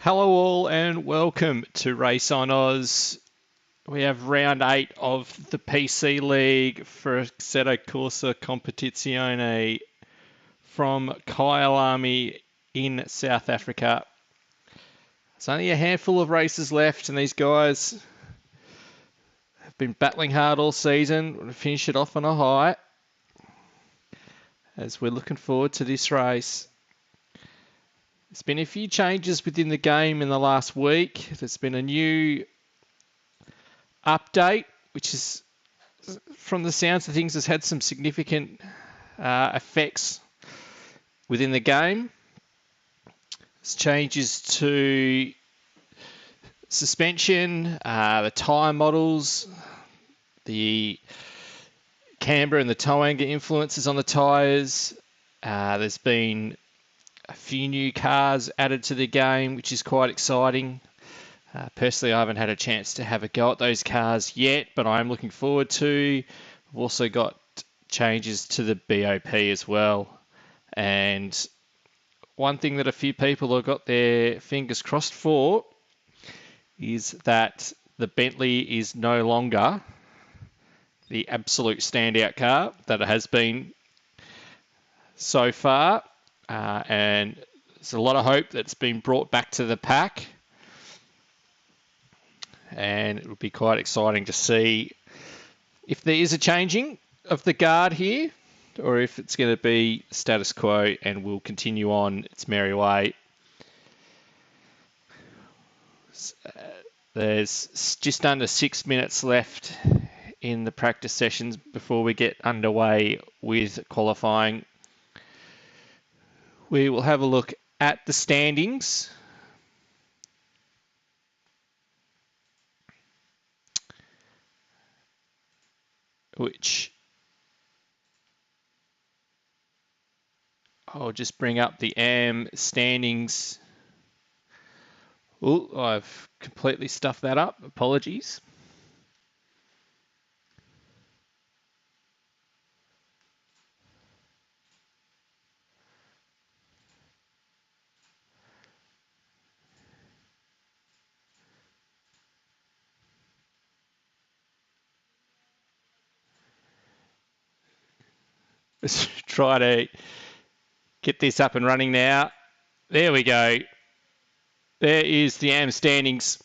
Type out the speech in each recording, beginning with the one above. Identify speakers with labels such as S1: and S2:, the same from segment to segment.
S1: Hello all and welcome to RaceOnOz. We have round 8 of the PC League for Assetto Corsa Competizione from Kyalami in South Africa. There's only a handful of races left and these guys have been battling hard all season. We're going to finish it off on a high as we're looking forward to this race. There's been a few changes within the game in the last week. There's been a new update, which is, from the sounds of things, has had some significant effects within the game. There's changes to suspension, the tyre models, the camber and the toe angle influences on the tyres. There's been a few new cars added to the game, which is quite exciting. Personally, I haven't had a chance to have a go at those cars yet, but I'm looking forward to. We've also got changes to the BOP as well. And one thing that a few people have got their fingers crossed for is that the Bentley is no longer the absolute standout car that it has been so far. And there's a lot of hope that's been brought back to the pack. And it will be quite exciting to see if there is a changing of the guard here or if it's going to be status quo and will continue on its merry way. There's just under 6 minutes left in the practice sessions before we get underway with qualifying. We will have a look at the standings. Which I'll just bring up the AM standings. Oh, I've completely stuffed that up. Apologies. Let's try to get this up and running now. There we go. There is the AM standings.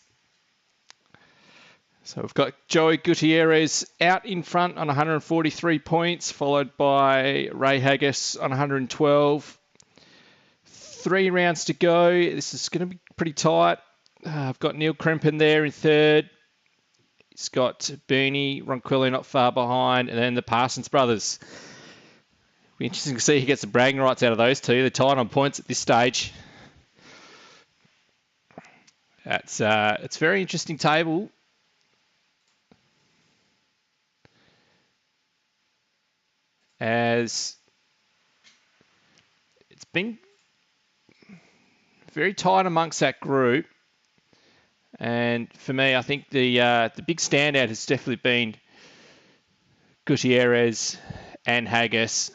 S1: So we've got Joey Gutierrez out in front on 143 points, followed by Ray Haggis on 112. 3 rounds to go. This is going to be pretty tight. I've got Neil Krempen there in third. He's got Bernie Ronquillo not far behind, and then the Parsons brothers. It'll be interesting to see who gets the bragging rights out of those two. They're tied on points at this stage. It's a very interesting table. As it's been very tight amongst that group. And for me, I think the big standout has definitely been Gutierrez and Haggis.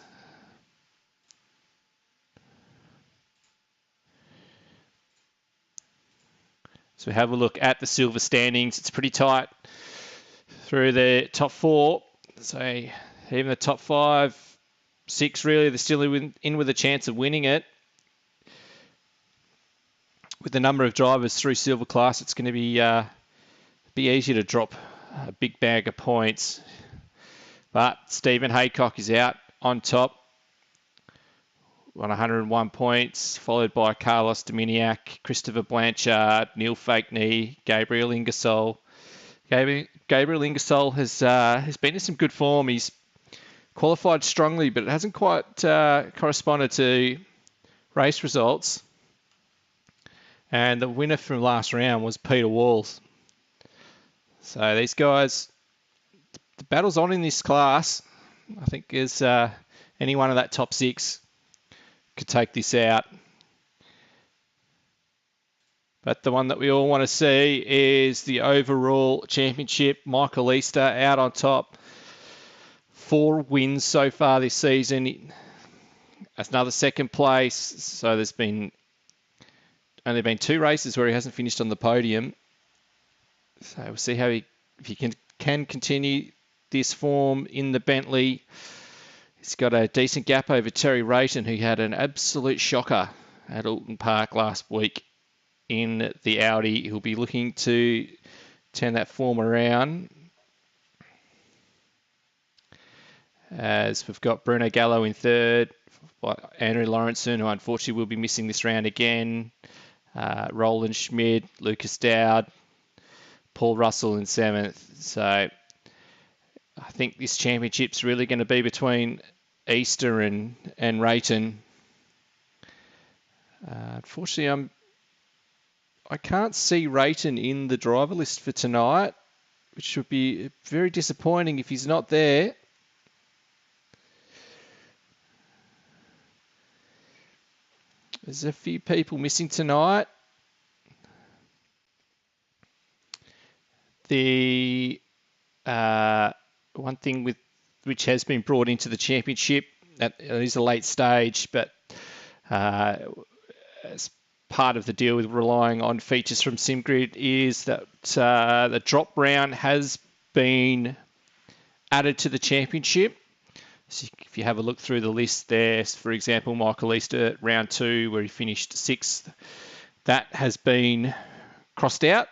S1: So we have a look at the silver standings. It's pretty tight through the top 4. So even the top 5, 6 really, they're still in with a chance of winning it. With the number of drivers through silver class, it's going to be easy to drop a big bag of points. But Stephen Haycock is out on top on 101 points, followed by Carlos Dominiak, Christopher Blanchard, Neil Fakeney, Gabriel Ingersoll. Gabriel Ingersoll has been in some good form. He's qualified strongly, but it hasn't quite corresponded to race results. And the winner from last round was Peter Walls. So these guys, the battle's on in this class. I think there's any one of that top 6 could take this out. But the one that we all want to see is the overall championship. Michael Easter out on top. 4 wins so far this season. That's another second place. So there's been only been 2 races where he hasn't finished on the podium. So we'll see how if he can continue this form in the Bentley. He's got a decent gap over Terry Rayton, who had an absolute shocker at Alton Park last week in the Audi. He'll be looking to turn that form around. As we've got Bruno Gallo in third, Andrew Lawrenson, who unfortunately will be missing this round again, Roland Schmid, Lucas Dowd, Paul Russell in 7th. So I think this championship's really going to be between Easter and Rayton. Unfortunately, I can't see Rayton in the driver list for tonight, which would be very disappointing if he's not there. There's a few people missing tonight. The one thing which has been brought into the championship, that is a late stage, but as part of the deal with relying on features from SimGrid, is that the drop round has been added to the championship. So if you have a look through the list there, for example, Michael Easter, round 2, where he finished 6th, that has been crossed out.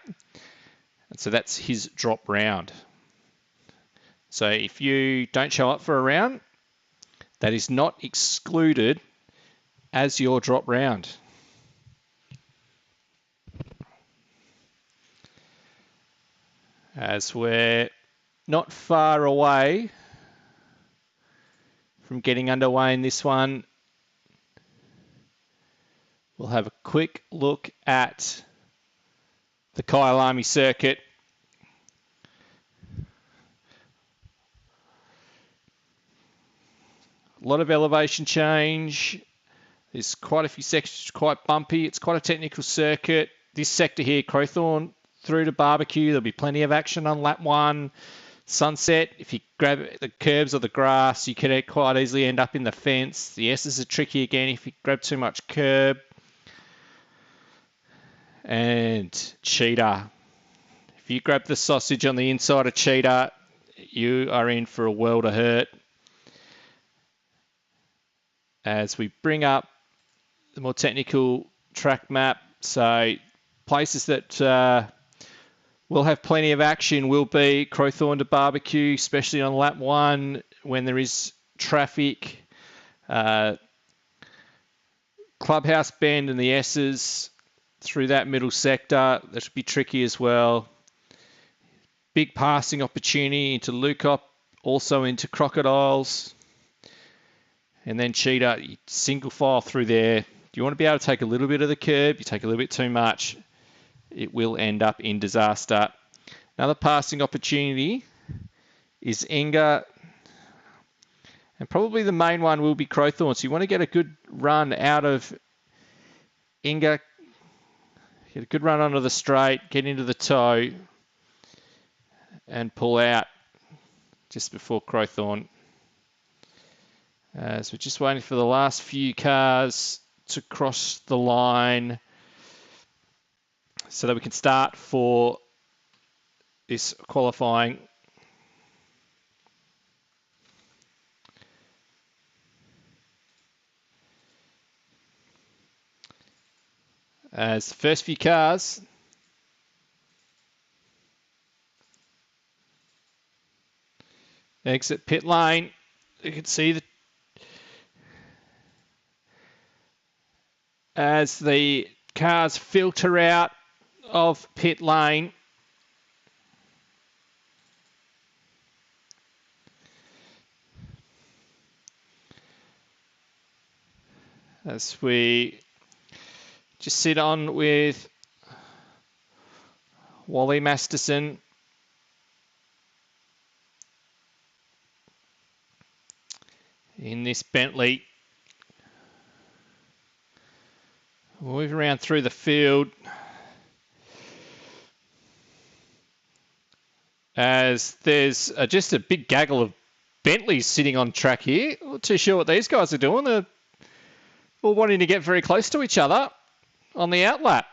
S1: And so that's his drop round. So if you don't show up for a round, that is not excluded as your drop round. As we're not far away from getting underway in this one, we'll have a quick look at the Kyalami circuit. A lot of elevation change. There's quite a few sections quite bumpy. It's quite a technical circuit. This sector here, Crowthorne through to Barbecue, there'll be plenty of action on lap 1. Sunset, if you grab the curbs or the grass, you can quite easily end up in the fence. The S's are tricky again if you grab too much curb. And Cheetah. If you grab the sausage on the inside of Cheetah, you are in for a world of hurt. As we bring up the more technical track map, so places that will have plenty of action will be Crowthorne to Barbecue, especially on lap 1 when there is traffic. Clubhouse Bend and the S's through that middle sector, that should be tricky as well. Big passing opportunity into Lukop, also into Crocodiles. And then Cheetah, single file through there. You want to be able to take a little bit of the curb, you take a little bit too much, it will end up in disaster. Another passing opportunity is Inga, and probably the main one will be Crowthorne. So you want to get a good run out of Inga, get a good run onto the straight, get into the toe, and pull out just before Crowthorne. So we're just waiting for the last few cars to cross the line so that we can start for this qualifying. As the first few cars exit pit lane, you can see that as the cars filter out of pit lane, as we just sit on with Wally Masterson. In this Bentley. We'll move around through the field. As there's just a big gaggle of Bentleys sitting on track here. Not too sure what these guys are doing. They're all wanting to get very close to each other. on the outlap.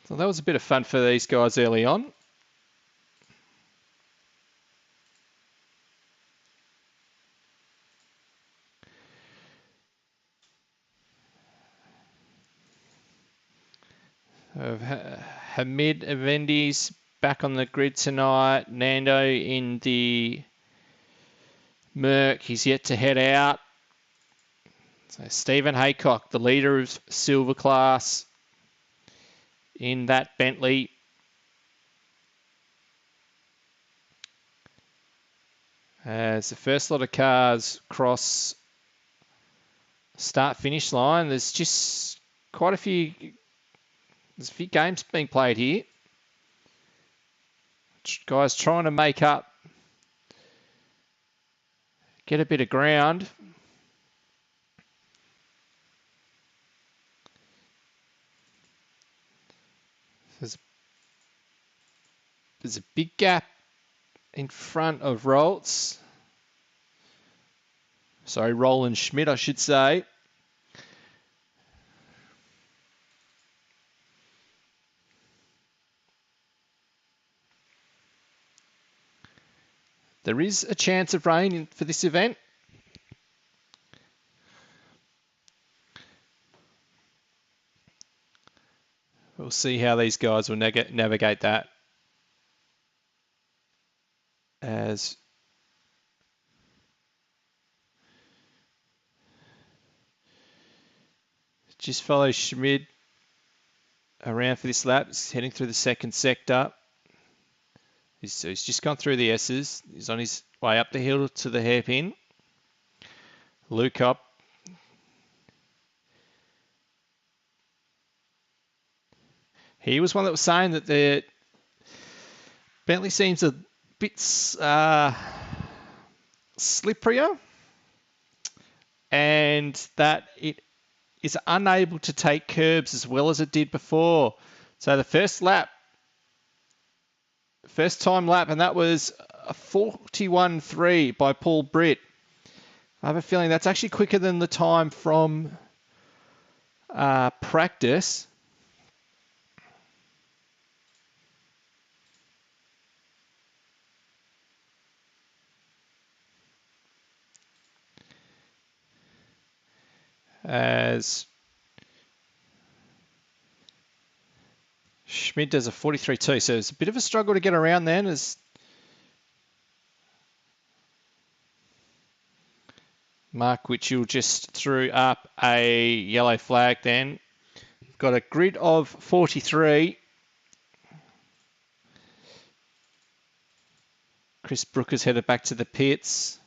S1: So that was a bit of fun for these guys early on. Hamid Avendi's back on the grid tonight. Nando in the Merc. He's yet to head out. So Stephen Haycock, the leader of silver class in that Bentley. As the first lot of cars cross start-finish line, there's just quite a few. There's a few games being played here. Guys trying to make up, get a bit of ground. There's a big gap in front of Roltz. Sorry, Roland Schmidt, I should say. There is a chance of rain for this event. We'll see how these guys will navigate that. As just follow Schmid around for this lap. He's heading through the second sector. He's just gone through the S's. He's on his way up the hill to the hairpin. Luke up. He was one that was saying that the Bentley seems a bit slipperier and that it is unable to take curbs as well as it did before. So the first time lap, and that was a 41.3 by Paul Britt. I have a feeling that's actually quicker than the time from practice. As Schmid does a 43.2, so it's a bit of a struggle to get around then as Mark Witchell just threw up a yellow flag then. Got a grid of 43. Chris Brooker's headed back to the pits.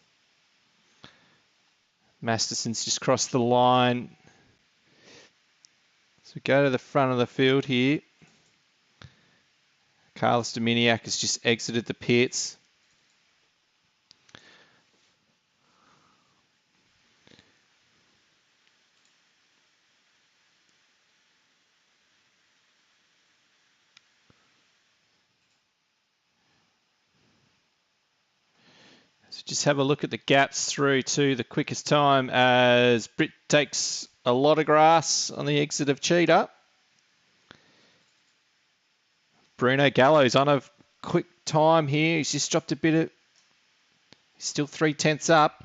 S1: Masterson's just crossed the line. So we go to the front of the field here. Carlos Dominiak has just exited the pits. So just have a look at the gaps through to the quickest time as Britt takes a lot of grass on the exit of Cheetah. Bruno Gallo's on a quick time here. He's just dropped a bit of... He's still 3/10 up.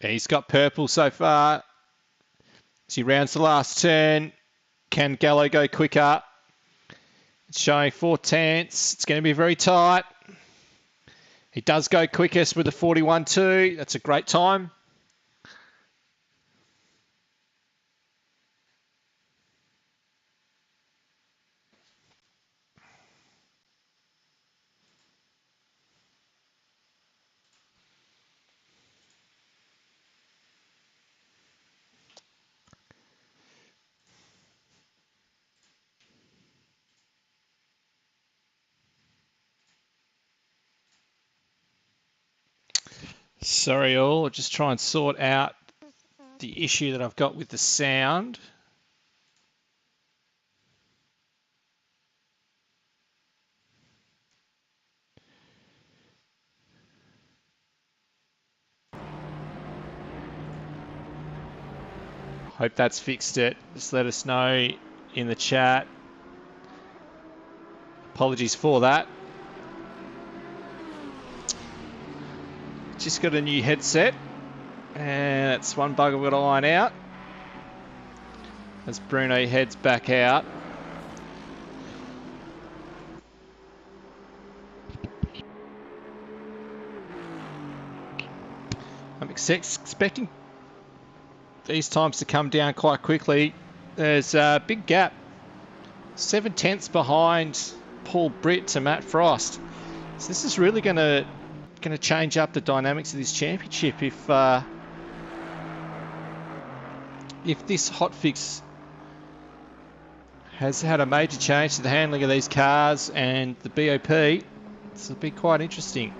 S1: He's got purple so far. As he rounds the last turn, can Gallo go quicker? It's showing 4/10. It's going to be very tight. He does go quickest with a 41.2. That's a great time. Sorry all, I'll just try and sort out the issue that I've got with the sound. Hope that's fixed it. Just let us know in the chat. Apologies for that. Just got a new headset, and that's one bug I've got to iron out as Bruno heads back out. I'm expecting these times to come down quite quickly. There's a big gap, 7/10 behind Paul Britt to Matt Frost. So this is really going to change up the dynamics of this championship if this hotfix has had a major change to the handling of these cars and the BOP. This will be quite interesting.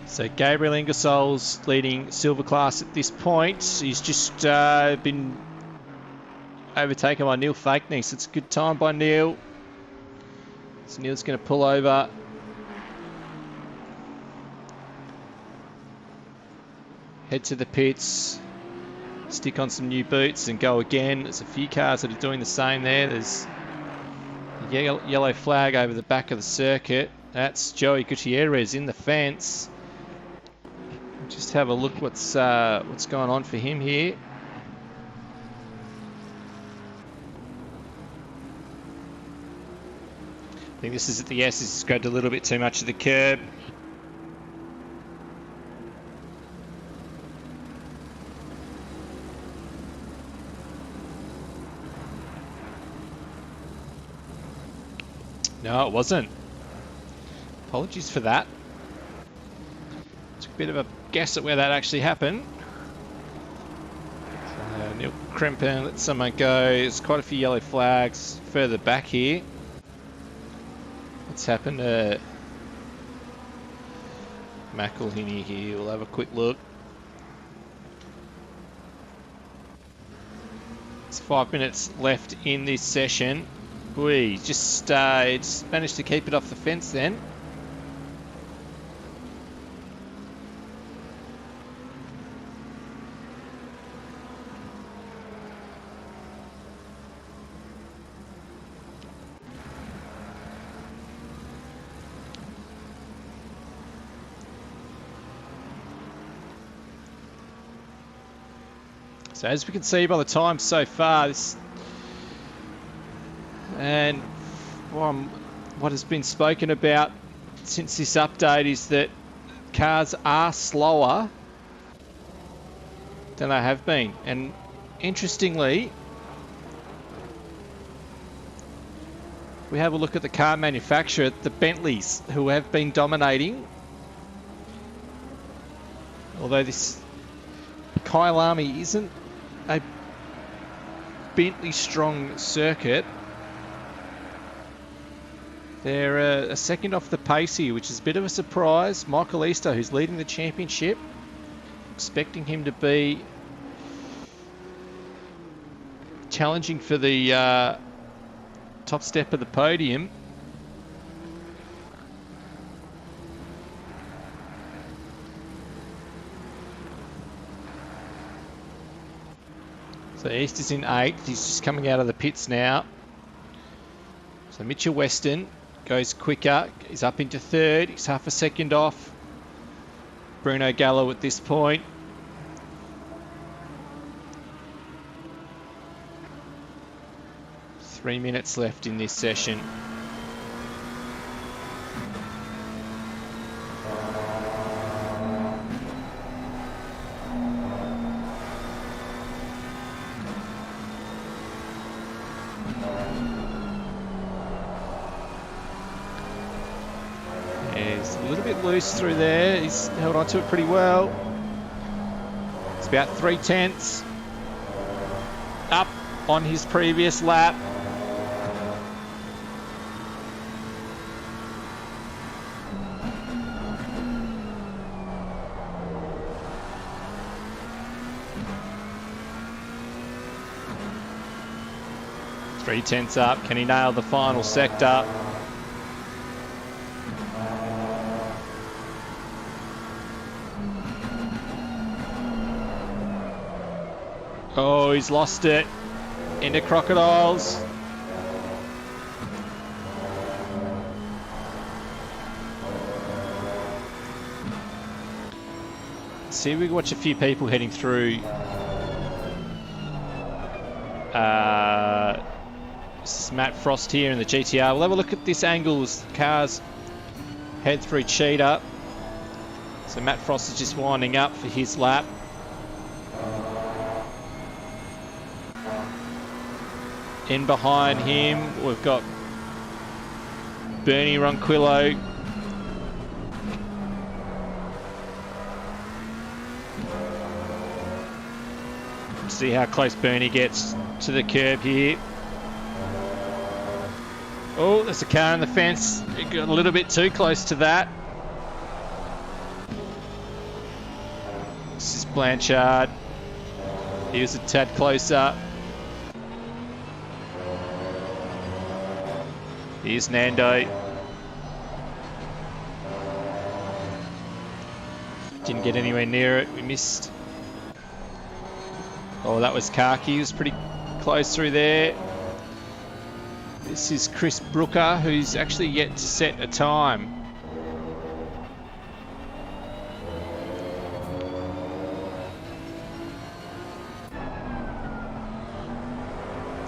S1: So Gabriel Ingersoll's leading silver class at this point. He's just been overtaken by Neil Fakeney, so it's a good time by Neil. So Neil's going to pull over. Head to the pits. Stick on some new boots and go again. There's a few cars that are doing the same there. There's a yellow flag over the back of the circuit. That's Joey Gutierrez in the fence. Just have a look what's going on for him here. I think this is at the S. He's grabbed a little bit too much of the curb. No, it wasn't. Apologies for that. Took a bit of a guess at where that actually happened. Neil Krempen, let someone go. There's quite a few yellow flags further back here. What's happened to McElhinney here? We'll have a quick look. It's 5 minutes left in this session. Boy, just managed to keep it off the fence then. So as we can see by the time so far, what has been spoken about since this update is that cars are slower than they have been. And interestingly, we have a look at the car manufacturer, the Bentleys, who have been dominating. Although this Kyalami isn't a Bentley strong circuit, they're a second off the pace here, which is a bit of a surprise. Michael Easter, who's leading the championship, expecting him to be challenging for the top step of the podium. So Easter's in 8th. He's just coming out of the pits now. So Mitchell Weston goes quicker. He's up into 3rd. He's half a second off Bruno Gallo at this point. Three minutes left in this session. he's a little bit loose through there. He's held on to it pretty well. It's about 3/10 up on his previous lap. Three tenths up. Can he nail the final sector? Oh, he's lost it into crocodiles. See, we can watch a few people heading through. This is Matt Frost here in the GTR. We'll have a look at this angle as the cars head through Cheetah. So Matt Frost is just winding up for his lap. In behind him, we've got Bernie Ronquillo. See how close Bernie gets to the curb here. Oh, there's a car in the fence. It got a little bit too close to that. This is Blanchard. He was a tad closer. Here's Nando. Didn't get anywhere near it. We missed. Oh, that was Kaki. He was pretty close through there. This is Chris Brooker, who's actually yet to set a time.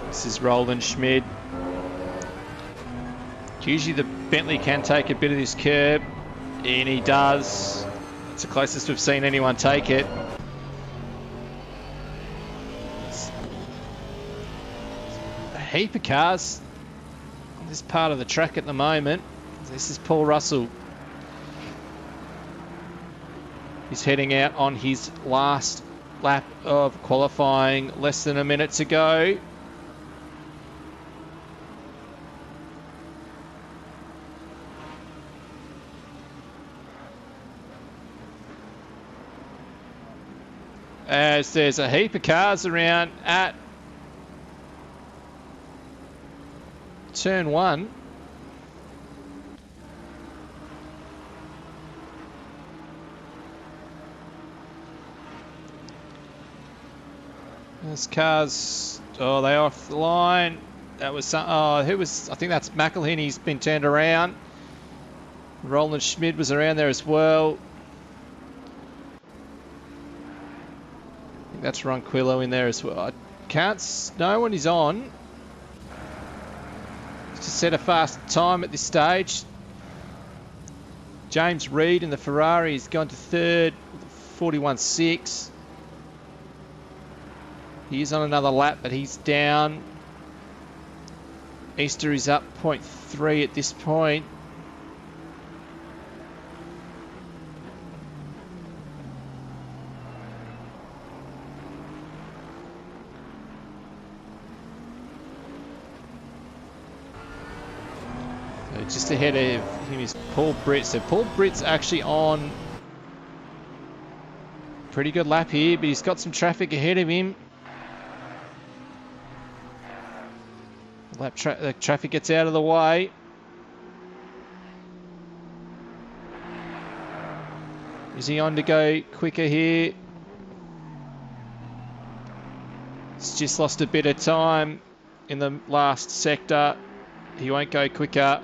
S1: This is Roland Schmid. Usually the Bentley can take a bit of this curb, and he does. It's the closest we've seen anyone take it. A heap of cars on this part of the track at the moment. This is Paul Russell. He's heading out on his last lap of qualifying, less than a minute to go. As there's a heap of cars around at turn 1. There's cars. Oh, they're off the line. That was some. Oh, who was? I think that's McElhenney. He's been turned around. Roland Schmid was around there as well. That's Ronquillo in there as well. I can't. No one is on. He's just set a fast time at this stage. James Reed in the Ferrari has gone to third, 41.6. He is on another lap, but he's down. Easter is up 0.3 at this point. Just ahead of him is Paul Britt. So Paul Britt's actually on pretty good lap here, but he's got some traffic ahead of him. The traffic gets out of the way. Is he on to go quicker here? He's just lost a bit of time in the last sector. He won't go quicker.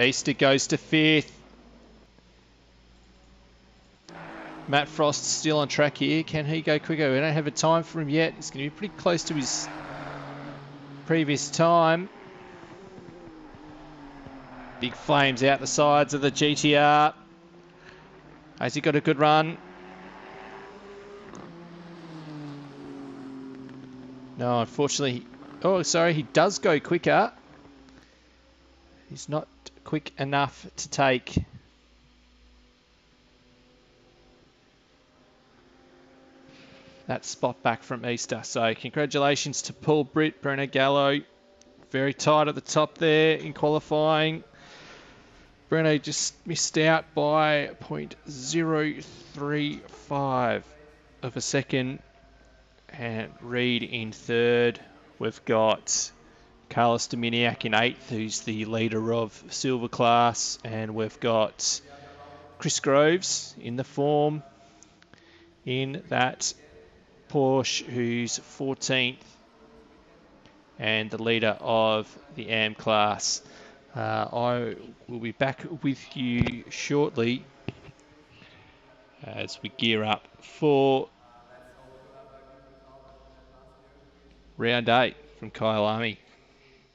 S1: Easter goes to 5th. Matt Frost still on track here. Can he go quicker? We don't have a time for him yet. It's going to be pretty close to his previous time. Big flames out the sides of the GTR. Has he got a good run? No, unfortunately. Oh, sorry, he does go quicker. He's not quick enough to take that spot back from Easter. So congratulations to Paul Britt, Bruno Gallo. Very tight at the top there in qualifying. Bruno just missed out by 0.035 of a second. And Reed in third. We've got Carlos Dominiak in eighth, who's the leader of silver class. And we've got Chris Groves in the form in that Porsche, who's 14th and the leader of the AM class. I will be back with you shortly as we gear up for round 8 from Kyalami.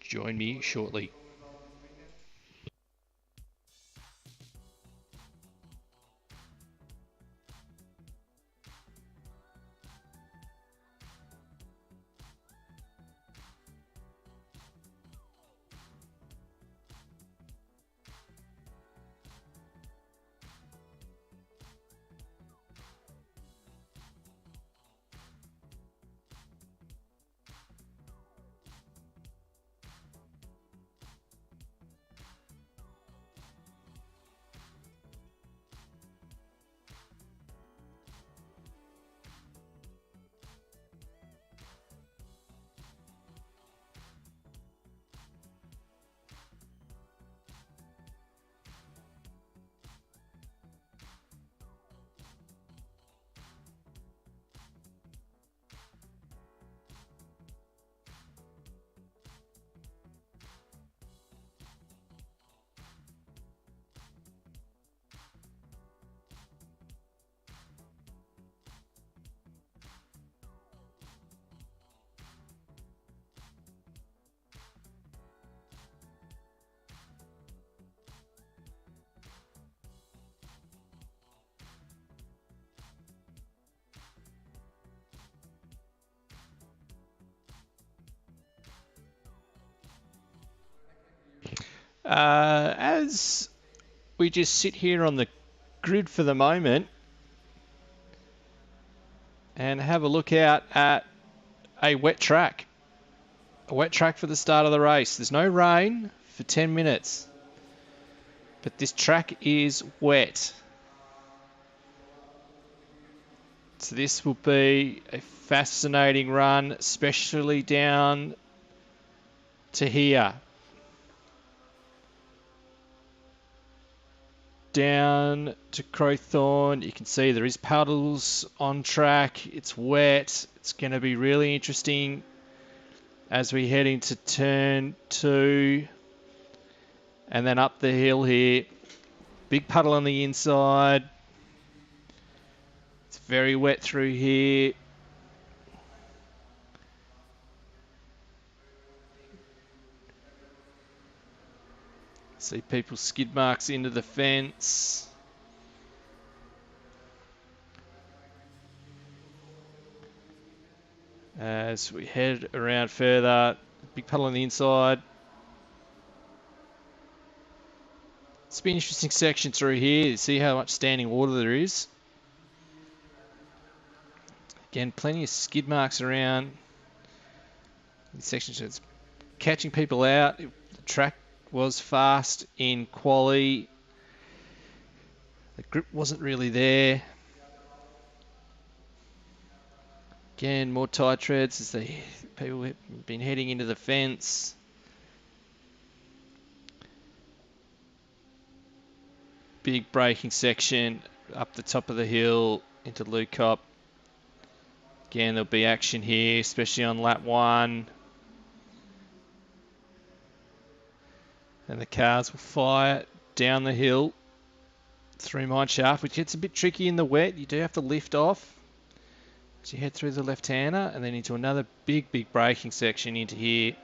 S1: Join me shortly. As we just sit here on the grid for the moment and have a look out at a wet track. A wet track for the start of the race. There's no rain for 10 minutes, but this track is wet. So this will be a fascinating run, especially down to here. Down to Crowthorne, you can see there is puddles on track. It's wet. It's going to be really interesting as we head into turn 2 and then up the hill here. Big puddle on the inside. It's very wet through here. See people's skid marks into the fence. As we head around further, big puddle on the inside. It's been an interesting section through here. See how much standing water there is. Again, plenty of skid marks around. This section is catching people out. The track was fast in quali. The grip wasn't really there. Again, more tight treads as people have been heading into the fence. Big braking section up the top of the hill into Lukop. Again, there'll be action here, especially on lap 1. And the cars will fire down the hill through Mineshaft, which gets a bit tricky in the wet. You do have to lift off as you head through the left-hander and then into another big braking section into here.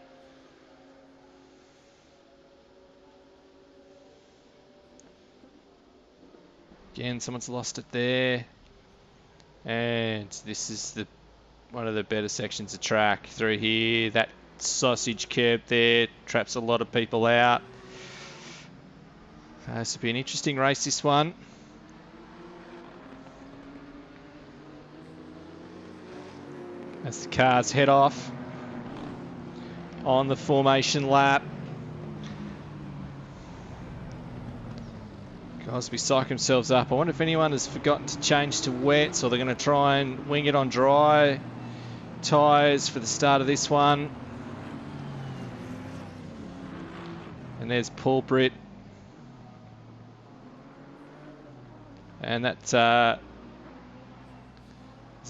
S1: Again, someone's lost it there. And this is the one of the better sections of track through here. That sausage curb there traps a lot of people out. This will be an interesting race, this one. As the cars head off on the formation lap. Guys, we psych themselves up. I wonder if anyone has forgotten to change to wets, or they're going to try and wing it on dry tyres for the start of this one. And there's Paul Britt. And that's a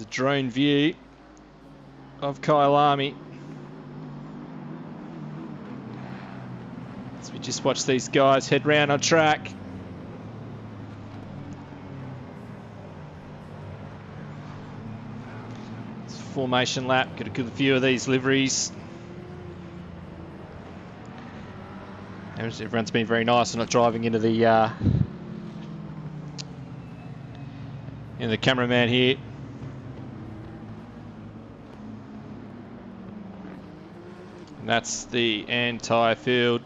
S1: drone view of Kyalami. So we just watch these guys head round on track. It's a formation lap, get a good view of these liveries. Everyone's been very nice and not driving into the cameraman here. And that's the entire field.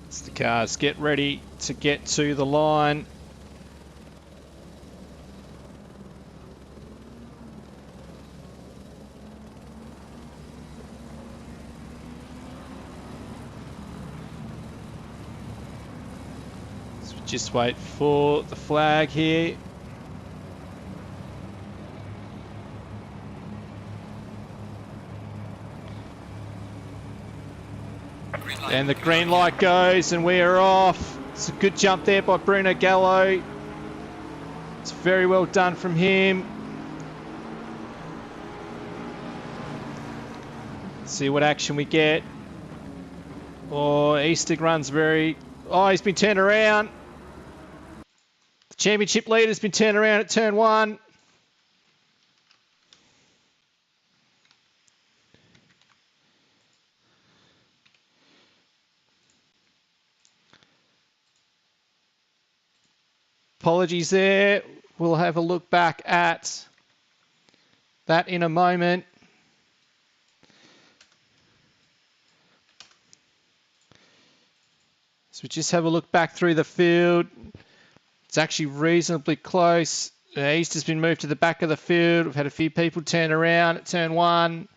S1: As the cars get ready to get to the line. So we just wait for the flag here. And the green light goes and we are off. It's a good jump there by Bruno Gallo. It's very well done from him. See what action we get. Oh, Eastig runs very... Oh, he's been turned around. The championship leader's been turned around at turn 1. Apologies there. We'll have a look back at that in a moment. So we just have a look back through the field. It's actually reasonably close. East has been moved to the back of the field. We've had a few people turn around at turn 1.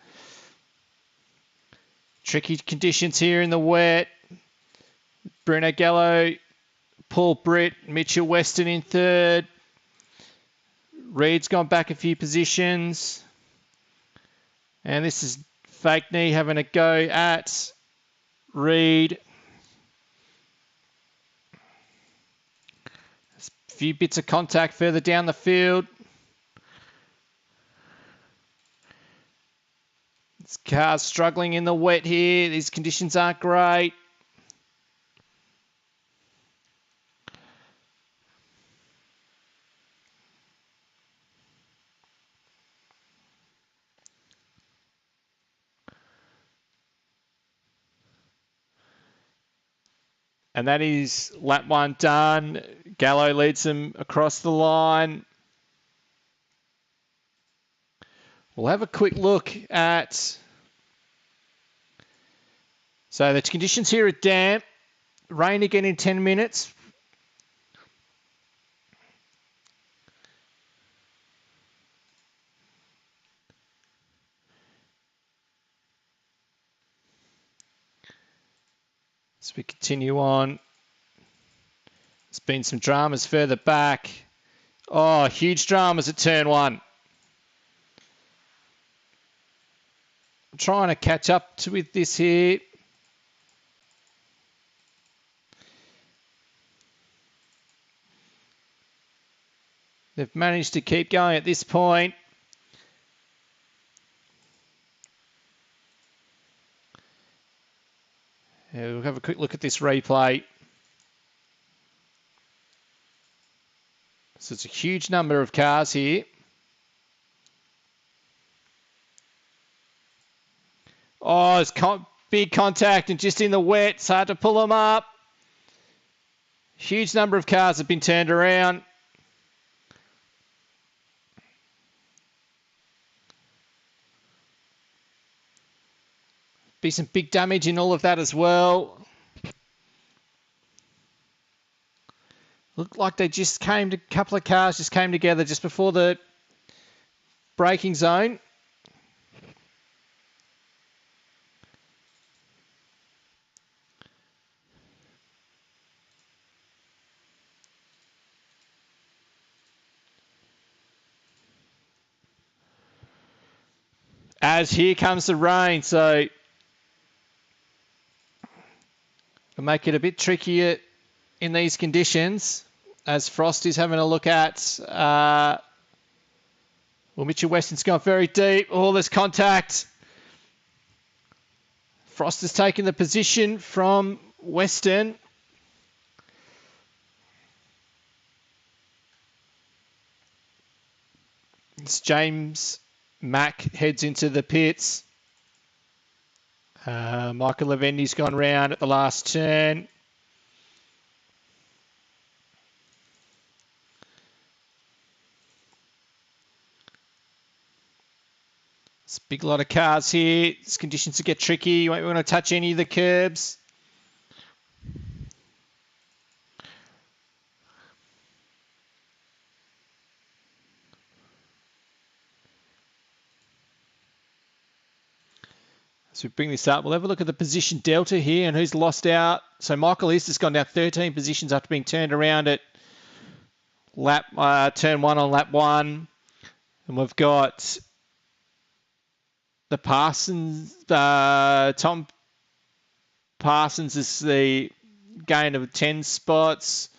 S1: Tricky conditions here in the wet. Bruno Gallo, Paul Britt, Mitchell Weston in 3rd. Reed's gone back a few positions. And this is Fake Knee having a go at Reed. There's a few bits of contact further down the field. This car's struggling in the wet here. These conditions aren't great. And that is lap 1 done. Gallo leads them across the line. We'll have a quick look at So the conditions here are damp. Rain again in 10 minutes. So we continue on. There's been some dramas further back. Oh, huge dramas at turn 1. I'm trying to catch up with this here. They've managed to keep going at this point. We'll have a quick look at this replay. So it's a huge number of cars here. Oh, it's big contact and just in the wet. It's hard to pull them up. Huge number of cars have been turned around. Be some big damage in all of that as well. Looked like they just came to, a couple of cars just came together just before the braking zone. As here comes the rain, so it'll make it a bit trickier in these conditions, as Frost is having a look at. Well, Mitchell Weston's gone very deep. Oh, there's contact. Frost has taken the position from Weston. It's James Mack heads into the pits. Michael Lavendi's gone round at the last turn. It's a big lot of cars here. It's conditions to get tricky. You won't want to touch any of the curbs. So we bring this up. We'll have a look at the position delta here and who's lost out. So Michael East has gone down 13 positions after being turned around at turn 1 on lap 1. And we've got the Parsons, Tom Parsons is the gain of 10 spots.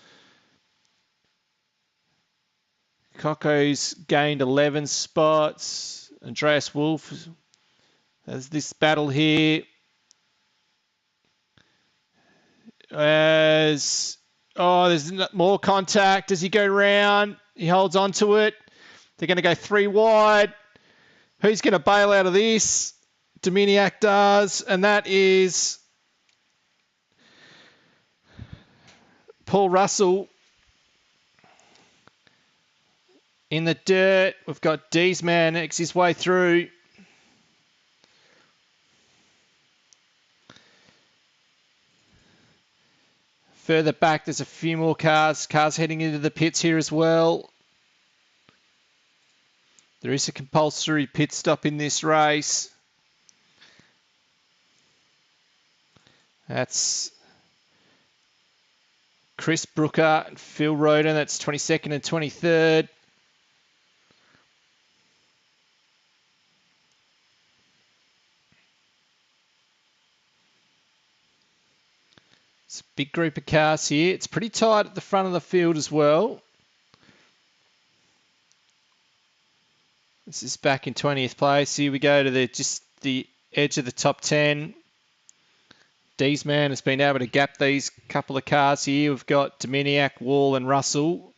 S1: Coco's gained 11 spots. Andreas Wolf. There's this battle here. There's more contact as he go round. He holds on to it. They're going to go 3 wide. Who's going to bail out of this? Dominiak does, and that is Paul Russell in the dirt. We've got Deesman makes his way through. Further back, there's a few more cars heading into the pits here as well. There is a compulsory pit stop in this race. That's Chris Brooker and Phil Roden. That's 22nd and 23rd. It's a big group of cars here. It's pretty tight at the front of the field as well. This is back in 20th place. Here we go to the edge of the top 10. Deesman has been able to gap these couple of cars here. We've got Dominiak, Wall and Russell.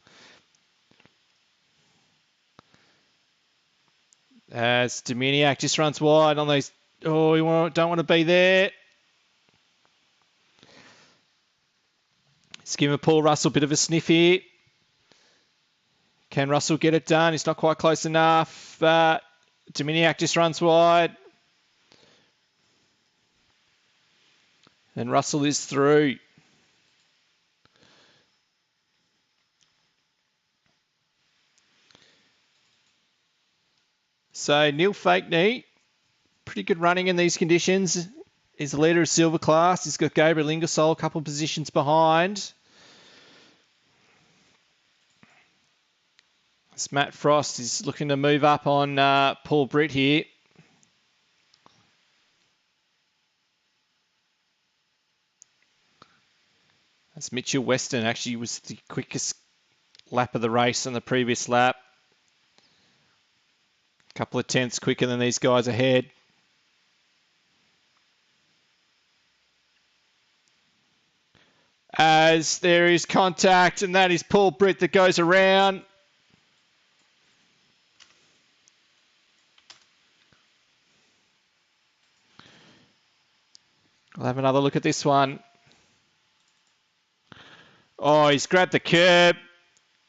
S1: As Dominiak just runs wide on those. Oh, you don't want to be there. Let's give Paul Russell a bit of a sniff here. Can Russell get it done? He's not quite close enough. Dominiak just runs wide. And Russell is through. So Neil Fakeney, pretty good running in these conditions. He's the leader of silver class. He's got Gabriel Ingersoll a couple of positions behind. As Matt Frost is looking to move up on Paul Britt here. As Mitchell Weston actually was the quickest lap of the race on the previous lap. A couple of tenths quicker than these guys ahead. As there is contact, and that is Paul Britt that goes around. We'll have another look at this one. Oh, he's grabbed the curb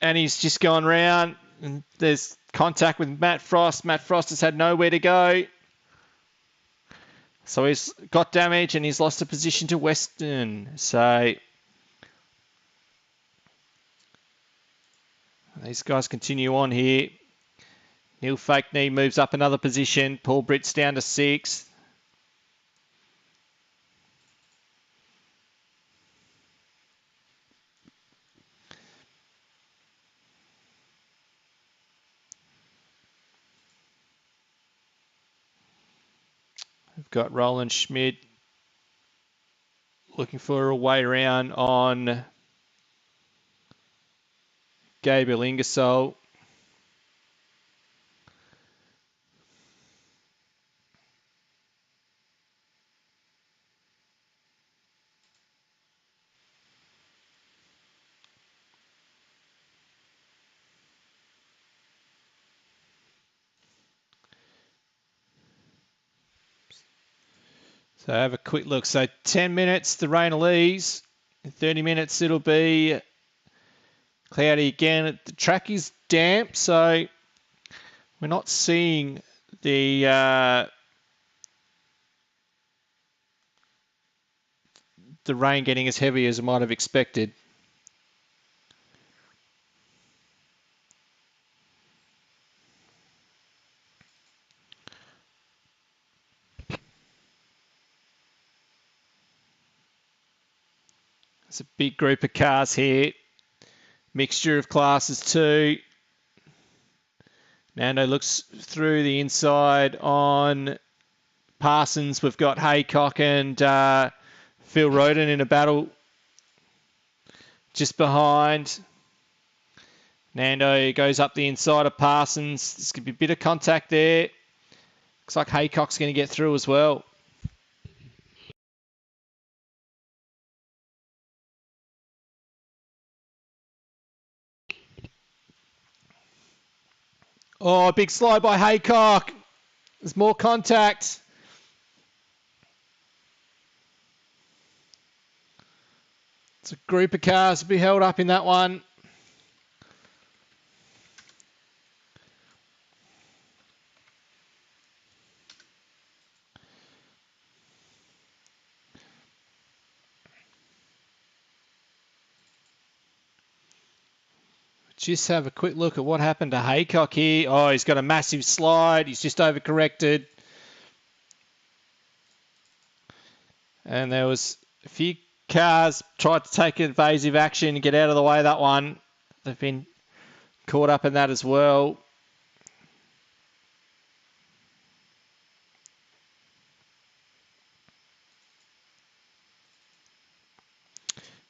S1: and he's just gone round. And there's contact with Matt Frost. Matt Frost has had nowhere to go. So he's got damage and he's lost a position to Weston. So these guys continue on here. Neil Fakeney moves up another position. Paul Britt's down to 6th. We've got Roland Schmidt looking for a way around on Gabriel Ingersoll. So have a quick look. So 10 minutes, the rain will ease. In 30 minutes, it'll be cloudy again. The track is damp, so we're not seeing the rain getting as heavy as I might have expected. There's a big group of cars here. Mixture of classes too. Nando looks through the inside on Parsons. We've got Haycock and Phil Roden in a battle just behind. Nando goes up the inside of Parsons. There's going to be a bit of contact there. Looks like Haycock's going to get through as well. Oh, a big slide by Haycock. There's more contact. It's a group of cars to be held up in that one. Just have a quick look at what happened to Haycock here. Oh, he's got a massive slide. He's just overcorrected. And there was a few cars tried to take evasive action and get out of the way of that one. They've been caught up in that as well.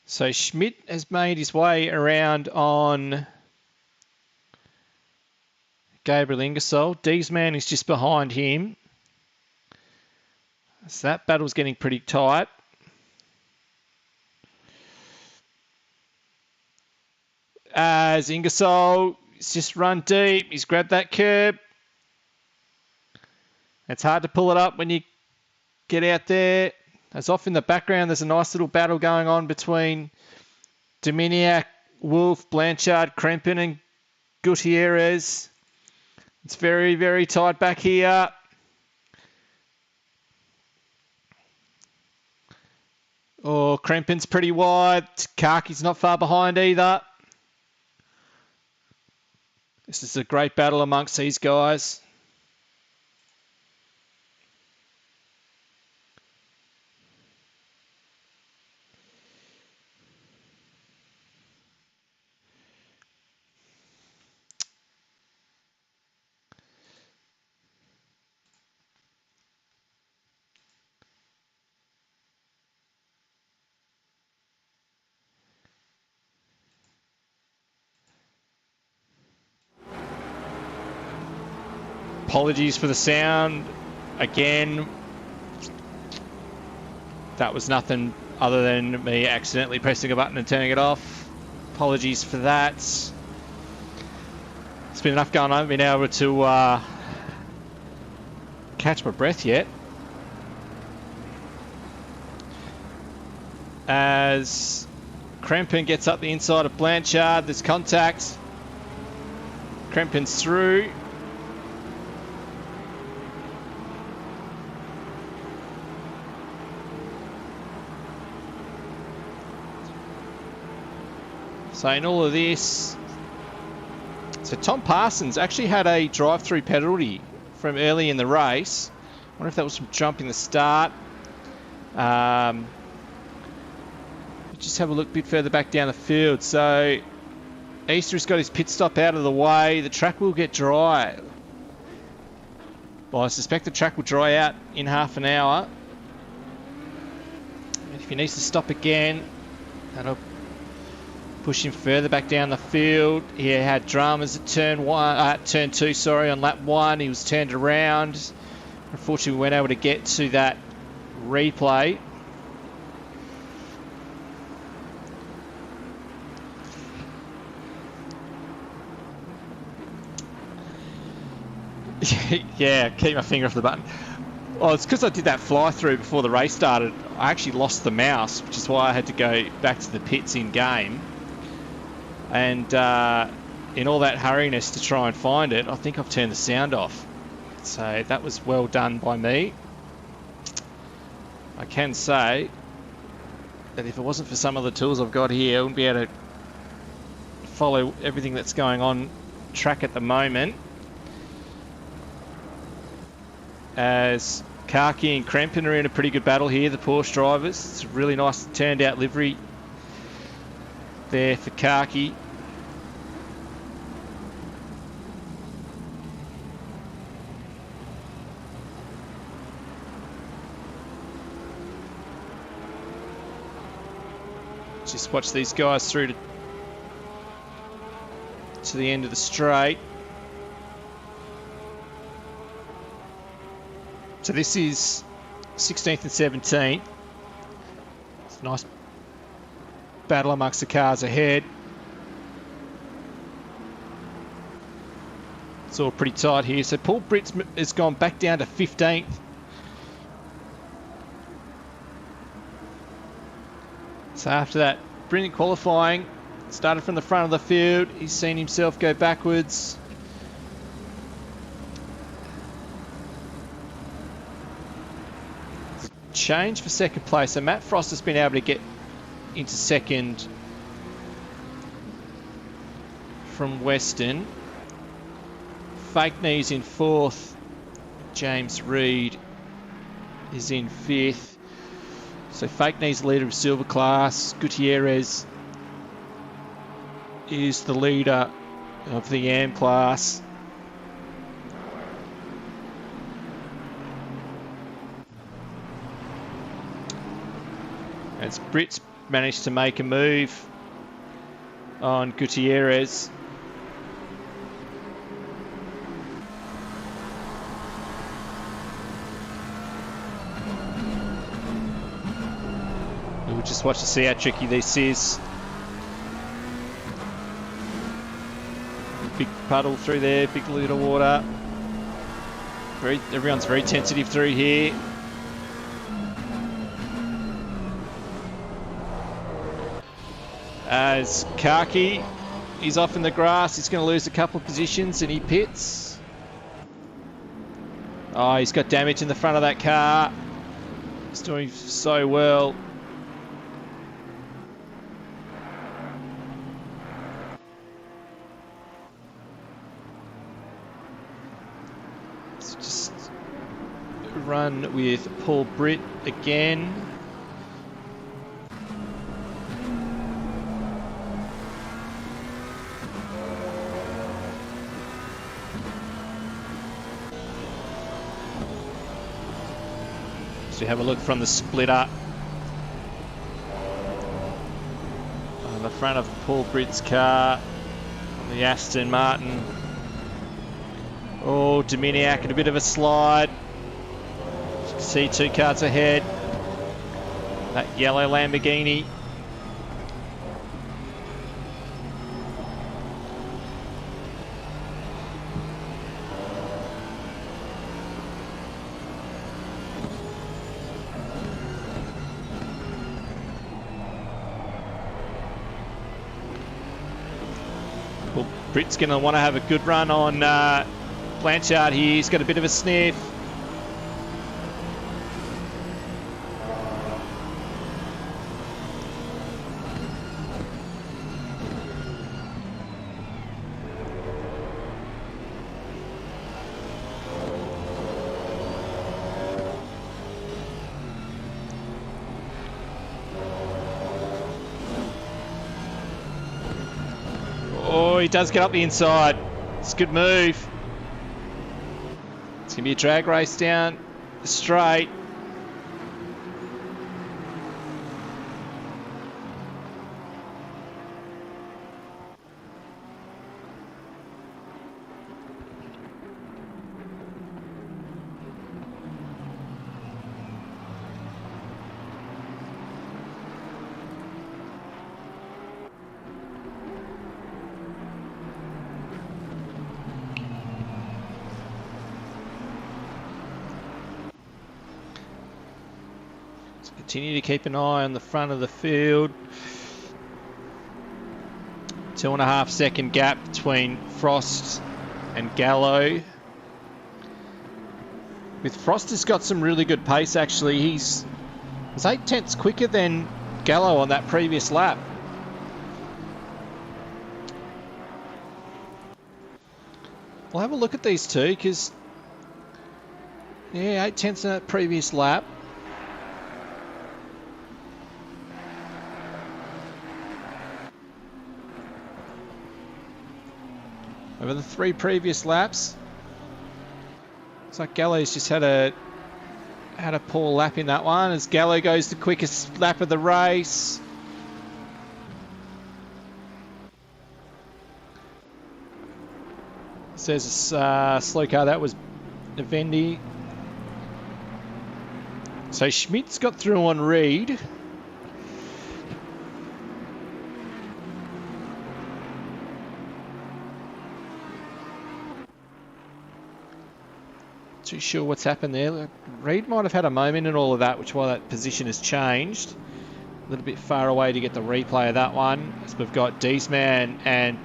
S1: So Schmidt has made his way around on Gabriel Ingersoll. Diesman is just behind him. So that battle's getting pretty tight. As Ingersoll has just run deep. He's grabbed that curb. It's hard to pull it up when you get out there. As off in the background, there's a nice little battle going on between Dominiak, Wolf, Blanchard, Krempen and Gutierrez. It's very, very tight back here. Oh, Krempin's pretty wide. Karki's not far behind either. This is a great battle amongst these guys. Apologies for the sound. Again, that was nothing other than me accidentally pressing a button and turning it off. Apologies for that. It's been enough going on. I haven't been able to catch my breath yet. As Krempin gets up the inside of Blanchard, there's contact. Krempin's through. So in all of this, so Tom Parsons actually had a drive-through penalty from early in the race. I wonder if that was from jumping the start. Just have a look a bit further back down the field. So Easter's got his pit stop out of the way. The track will get dry. Well, I suspect the track will dry out in half an hour. And if he needs to stop again, that'll push him further back down the field. He had dramas at turn 2, sorry, on lap 1. He was turned around. Unfortunately, we weren't able to get to that replay. Yeah, keep my finger off the button. Well, it's because I did that fly through before the race started. I actually lost the mouse, which is why I had to go back to the pits in game. And in all that hurriness to try and find it, I think I've turned the sound off. So that was well done by me. I can say that if it wasn't for some of the tools I've got here, I wouldn't be able to follow everything that's going on track at the moment. As Karki and Krempin are in a pretty good battle here, the Porsche drivers. It's a really nice turned out livery there for Karki. Just watch these guys through to the end of the straight. So this is 16th and 17th. It's a nice battle amongst the cars ahead. It's all pretty tight here. So Paul Britt's has gone back down to 15th. So after that brilliant qualifying, started from the front of the field. He's seen himself go backwards. Change for second place. So Matt Frost has been able to get into second from Western. Fake Knees in fourth. James Reed is in fifth. So Fake Knees leader of silver class. Gutierrez is the leader of the AM class. As Britt's managed to make a move on Gutierrez. We'll just watch to see how tricky this is. Big puddle through there, big liter of water. Everyone's very tentative through here. As Karki is off in the grass, he's going to lose a couple of positions and he pits. Oh, he's got damage in the front of that car. He's doing so well. run with Paul Britt again. So have a look from the splitter. On the front of Paul Britt's car, the Aston Martin. Oh, Dominiak in a bit of a slide. You can see 2 cars ahead. That yellow Lamborghini. Well, Britt's going to want to have a good run on Blanchard here. He's got a bit of a sniff. Oh, he does get up the inside. It's a good move. It's going to be a drag race down the straight. Continue to keep an eye on the front of the field. 2.5 second gap between Frost and Gallo. With Frost has got some really good pace actually. He's 8/10 quicker than Gallo on that previous lap. We'll have a look at these two because, yeah, 8/10 in that previous lap. Over the 3 previous laps, looks like Gallo's just had a poor lap in that one as Gallo goes the quickest lap of the race. Says a slow car, that was Vendi. So Schmidt's got through on Reed. Too sure what's happened there. Reed might have had a moment in all of that, which is why that position has changed. A little bit far away to get the replay of that one. As we've got Diesman and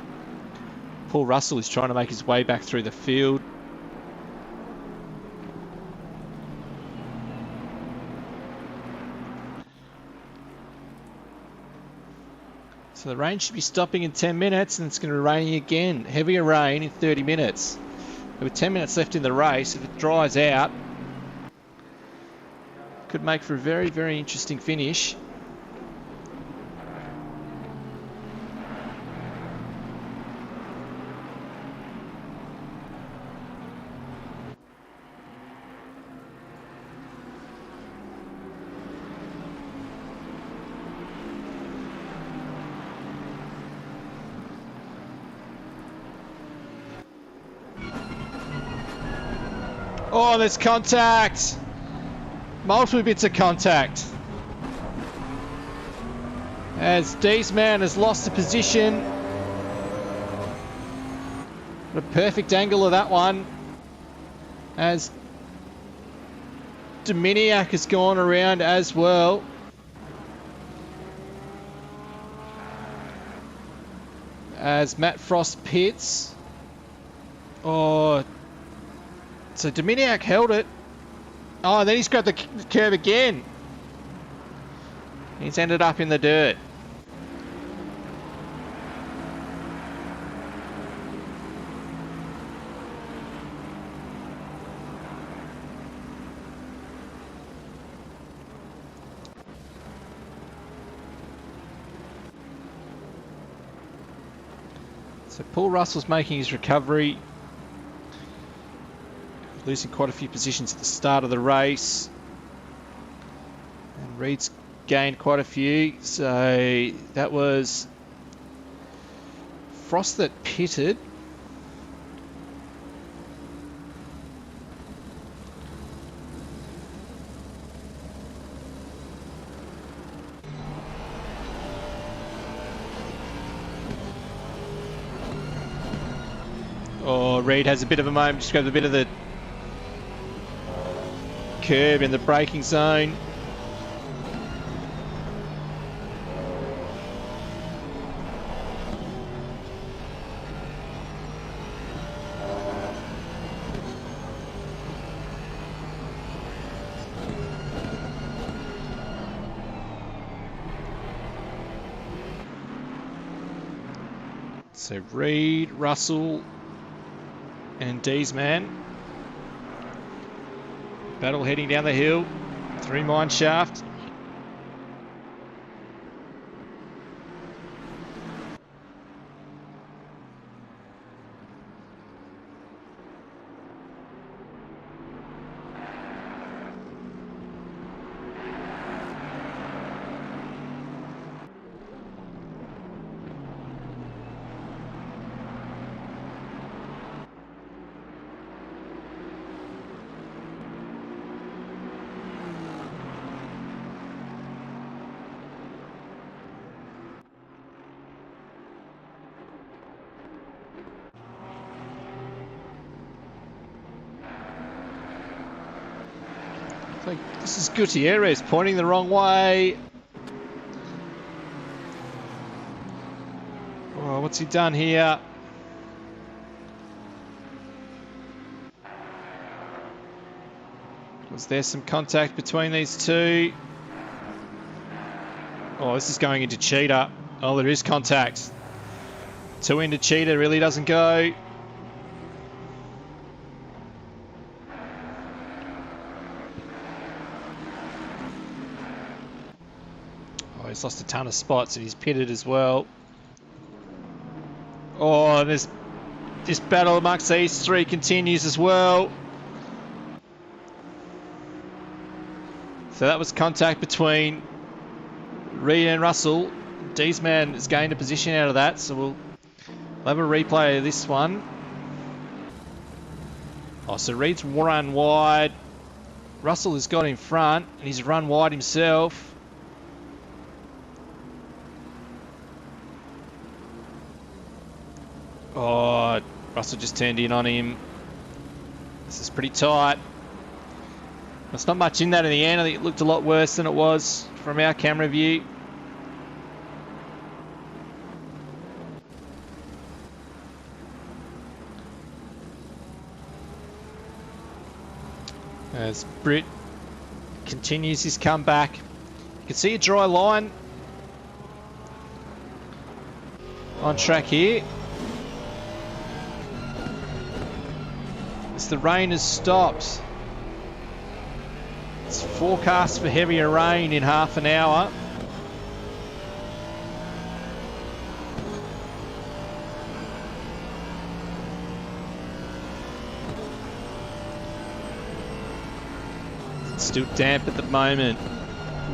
S1: Paul Russell is trying to make his way back through the field. So the rain should be stopping in 10 minutes and it's going to be raining again. Heavier rain in 30 minutes. With 10 minutes left in the race, if it dries out, could make for a very, very interesting finish. Oh, there's contact. Multiple bits of contact. As Diesman has lost the position. What a perfect angle of that one. As Dominiak has gone around as well. As Matt Frost pits. Oh, so Dominiak held it. Oh, and then he's grabbed the curve again. He's ended up in the dirt. So Paul Russell's making his recovery. Losing quite a few positions at the start of the race. And Reed's gained quite a few. So that was Frost that pitted. Oh, Reed has a bit of a moment, just grabbed a bit of the curb in the braking zone. So Reed, Russell and Deesman. Battle heading down the hill through mine shaft. I think this is Gutierrez pointing the wrong way. Oh, what's he done here? Was there some contact between these two? Oh, this is going into Cheetah. Oh, there is contact. Two into Cheetah, really doesn't go. Oh, he's lost a ton of spots and he's pitted as well. Oh, this battle amongst these three continues as well. So that was contact between Reed and Russell. Deesman has gained a position out of that, so we'll have a replay of this one. Oh, so Reed's run wide. Russell has got in front, and he's run wide himself. Oh, Russell just turned in on him. This is pretty tight. There's not much in that in the end. I think it looked a lot worse than it was from our camera view. As Britt continues his comeback. You can see a dry line on track here. As the rain has stopped. It's forecast for heavier rain in half an hour. It's still damp at the moment.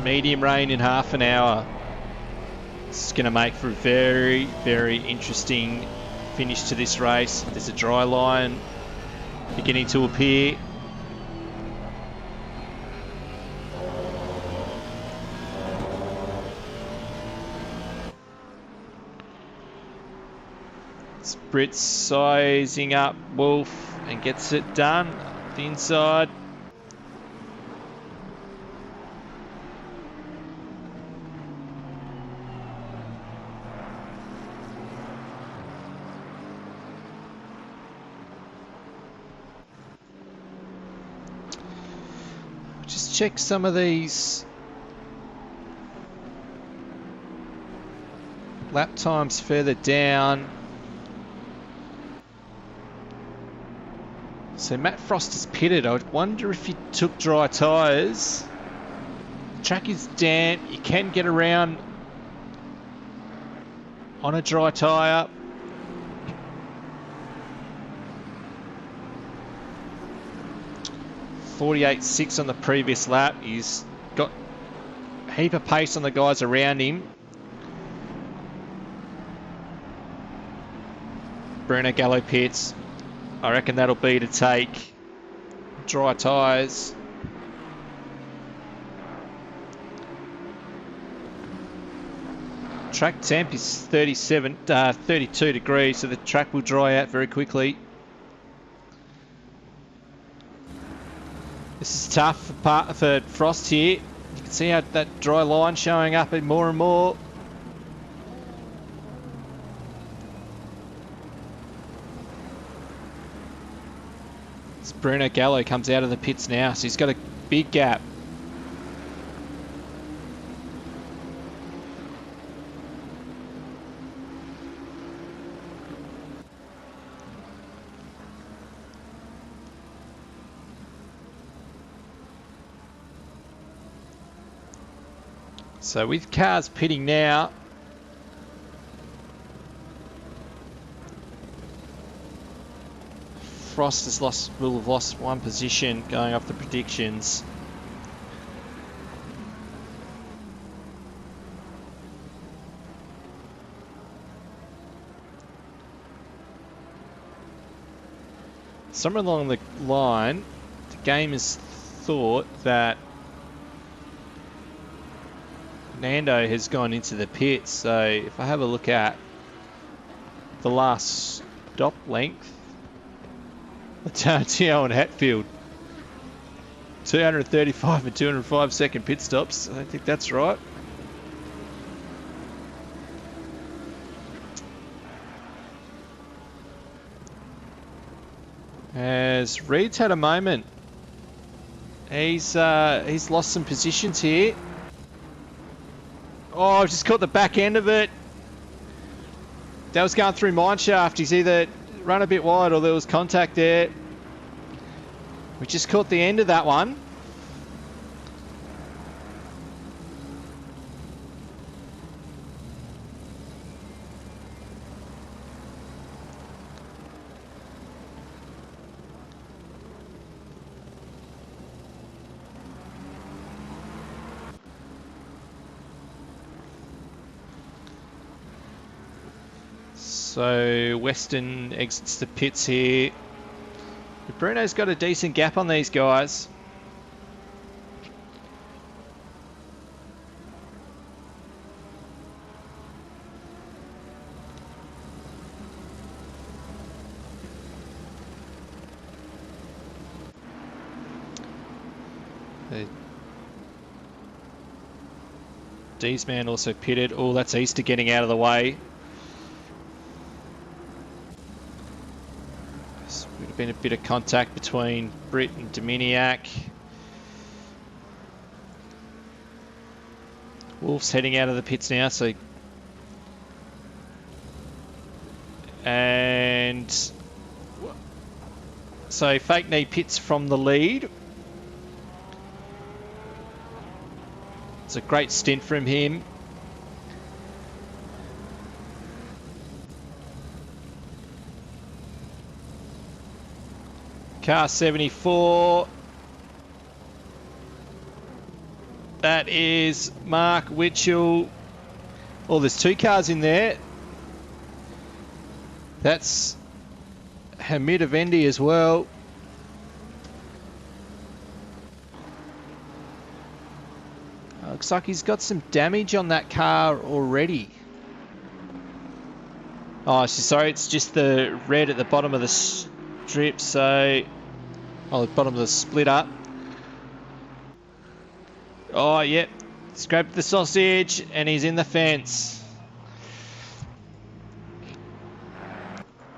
S1: Medium rain in half an hour. This is going to make for a very, very interesting finish to this race. There's a dry line beginning to appear. Britt's sizing up Wolf and gets it done. The inside. Just check some of these lap times further down. So Matt Frost has pitted. I wonder if he took dry tyres. The track is damp. You can get around on a dry tyre. 48.6 on the previous lap. He's got a heap of pace on the guys around him. Bruno Gallo pits. I reckon that'll be to take dry tyres. Track temp is 32 degrees, so the track will dry out very quickly. This is tough for Frost here. You can see how that dry line showing up more and more. As Bruno Gallo comes out of the pits now, so he's got a big gap. So with cars pitting now, Frost will have lost one position going off the predictions. Somewhere along the line, the game has thought that Nando has gone into the pits, so if I have a look at the last stop length, Tarantino and Hatfield, 235 and 205 second pit stops. I think that's right. As Reed's had a moment, he's lost some positions here. Oh, I've just caught the back end of it. That was going through mineshaft. He's either run a bit wide or there was contact there. We just caught the end of that one. So Weston exits the pits here. But Bruno's got a decent gap on these guys. D's man also pitted. Oh, that's Easter getting out of the way. Would have been a bit of contact between Britt and Dominiak. Wolf's heading out of the pits now, so Fake Knee pits from the lead. It's a great stint from him. Car 74. That is Mark Witchell. Oh, there's two cars in there. That's Hamid Avendi as well. Looks like he's got some damage on that car already. Oh, sorry, it's just the red at the bottom of the strip, so... Oh, the bottom of the split up. Oh, yep. Scraped the sausage, and he's in the fence.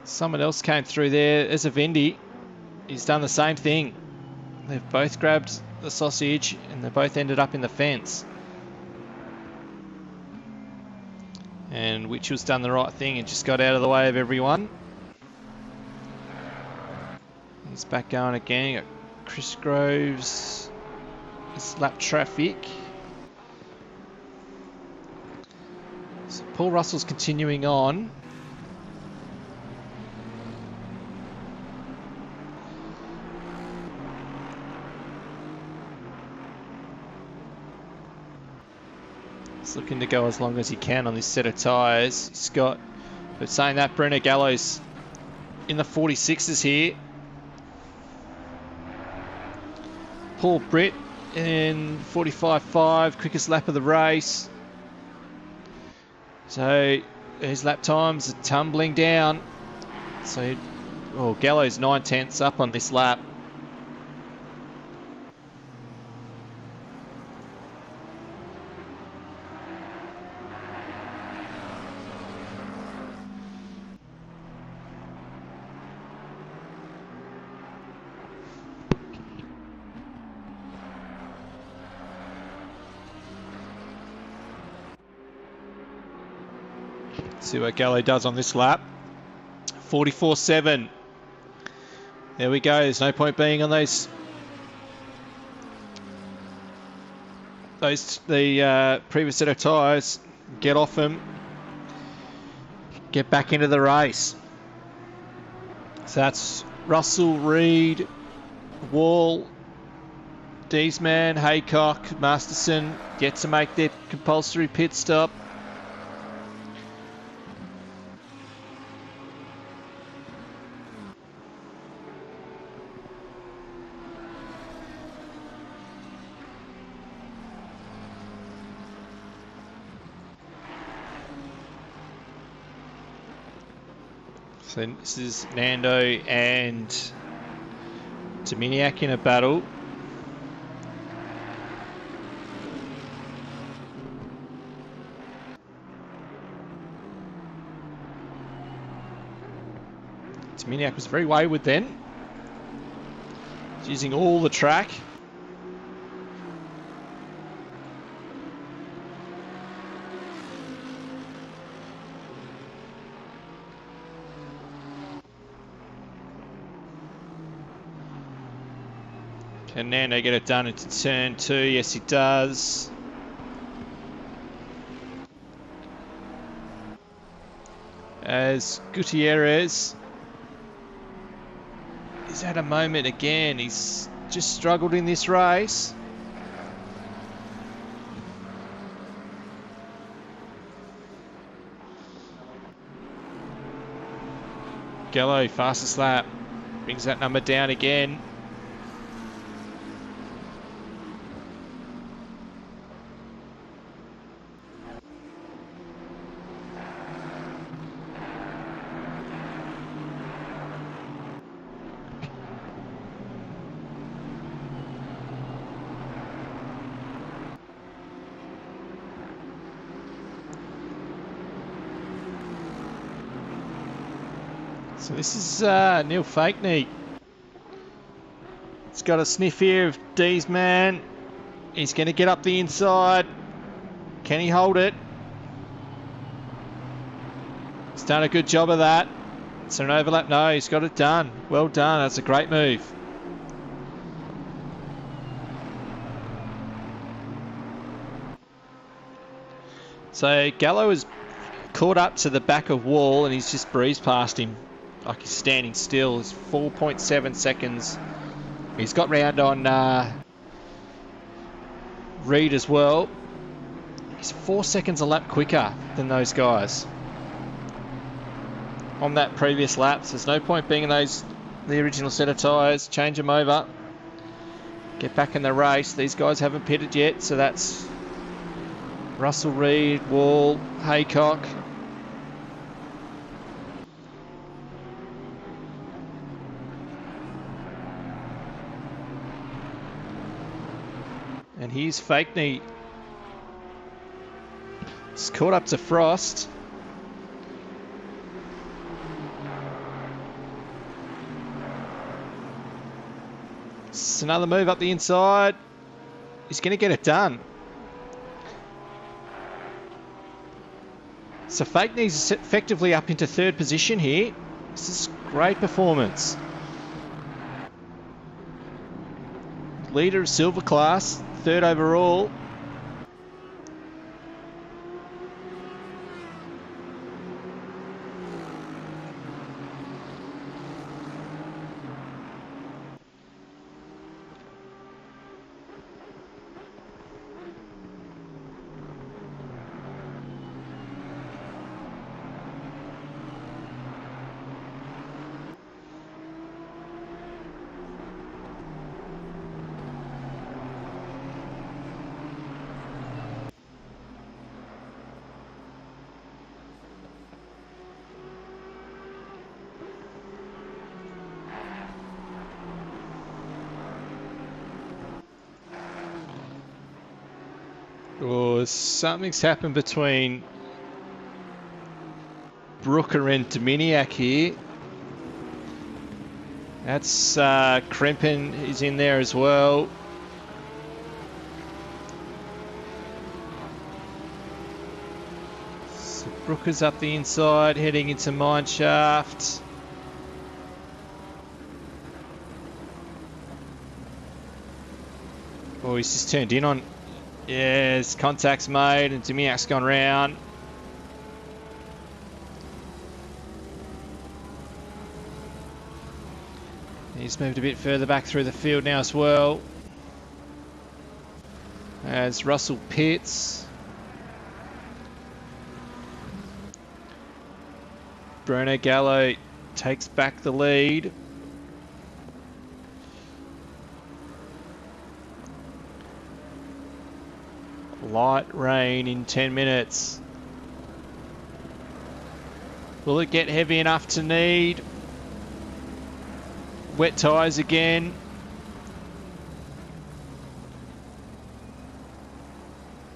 S1: Someone else came through there. There's a Vendi. He's done the same thing. They've both grabbed the sausage, and they both ended up in the fence. And Witchell's done the right thing and just got out of the way of everyone. He's back going again. Got Chris Groves. It's lap traffic. So Paul Russell's continuing on. He's looking to go as long as he can on this set of tyres. Scott, but saying that, Brenner Gallows in the 46s here. Paul Britt in 45.5, quickest lap of the race. So his lap times are tumbling down. So Gallows 9/10 up on this lap. See what Gallo does on this lap. 44.7. There we go. There's no point being on the previous set of tyres. Get off them. Get back into the race. So that's Russell, Reed, Wall, Deesman, Haycock, Masterson get to make their compulsory pit stop. So this is Nando and Dominiak in a battle. Dominiak was very wayward then. He's using all the track. Can Nando get it done into turn 2? Yes, he does. As Gutierrez is at a moment again. He's just struggled in this race. Gallo, fastest lap. Brings that number down again. So this is Neil Fakeney. He's got a sniff here of Deesman. He's going to get up the inside. Can he hold it? He's done a good job of that. Is there an overlap? No, he's got it done. Well done. That's a great move. So Gallo is caught up to the back of Wall and he's just breezed past him. Like he's standing still. It's 4.7 seconds. He's got round on Reed as well. He's 4 seconds a lap quicker than those guys on that previous lap. So there's no point being in the original set of tyres. Change them over. Get back in the race. These guys haven't pitted yet, so that's Russell, Reed, Wall, Haycock. And here's Fakeney. It's caught up to Frost. It's another move up the inside. He's going to get it done. So Fakeney's effectively up into third position here. This is great performance. Leader of silver class, third overall. Oh, something's happened between Brooker and Dominiak here. That's Krempen is in there as well. So Brooker's up the inside, heading into Mineshaft. Oh, he's just turned in on. Yes, contact's made and Dominiak's gone round. He's moved a bit further back through the field now as well. As Russell pits. Bruno Gallo takes back the lead. Light rain in 10 minutes. Will it get heavy enough to need wet tyres again?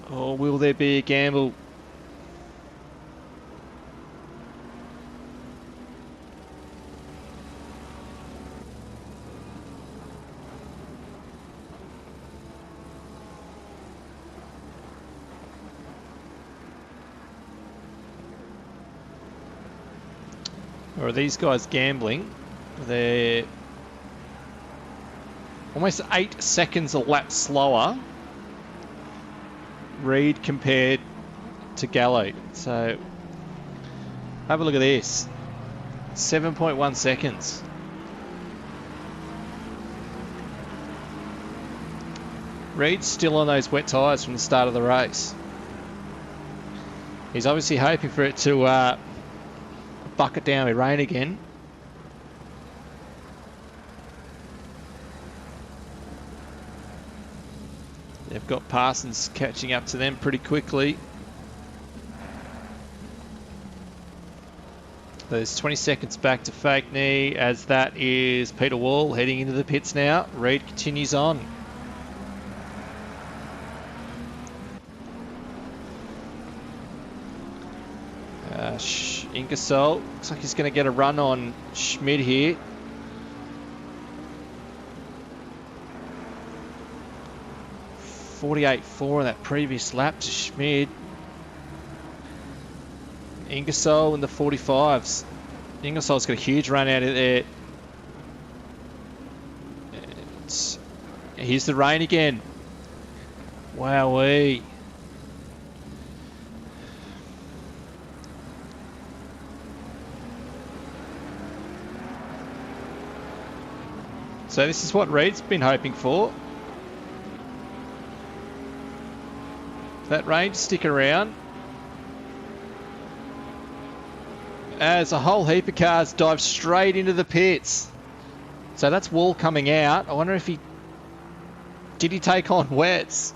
S1: Or will there be a gamble? Or are these guys gambling? They're almost 8 seconds a lap slower, Reed compared to Gallo. So have a look at this. 7.1 seconds. Reed's still on those wet tyres from the start of the race. He's obviously hoping for it to bucket down with rain again. They've got Parsons catching up to them pretty quickly. There's 20 seconds back to Fakeney, as that is Peter Wall heading into the pits now. Reed continues on. Ingersoll looks like he's going to get a run on Schmid here. .48.4 in that previous lap to Schmid. Ingersoll in the 45s. Ingersoll's got a huge run out of there. Here's the rain again. Wowee. So this is what Reed's been hoping for. That rain to stick around. As a whole heap of cars dive straight into the pits. So that's Wall coming out. I wonder if did he take on wets?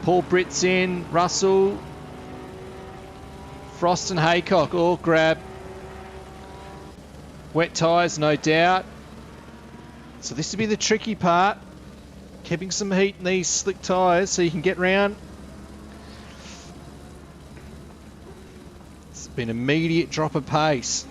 S1: Paul Britt's in, Russell, Frost and Haycock all grab wet tyres, no doubt. So this will be the tricky part. Keeping some heat in these slick tyres so you can get round. It's been an immediate drop of pace.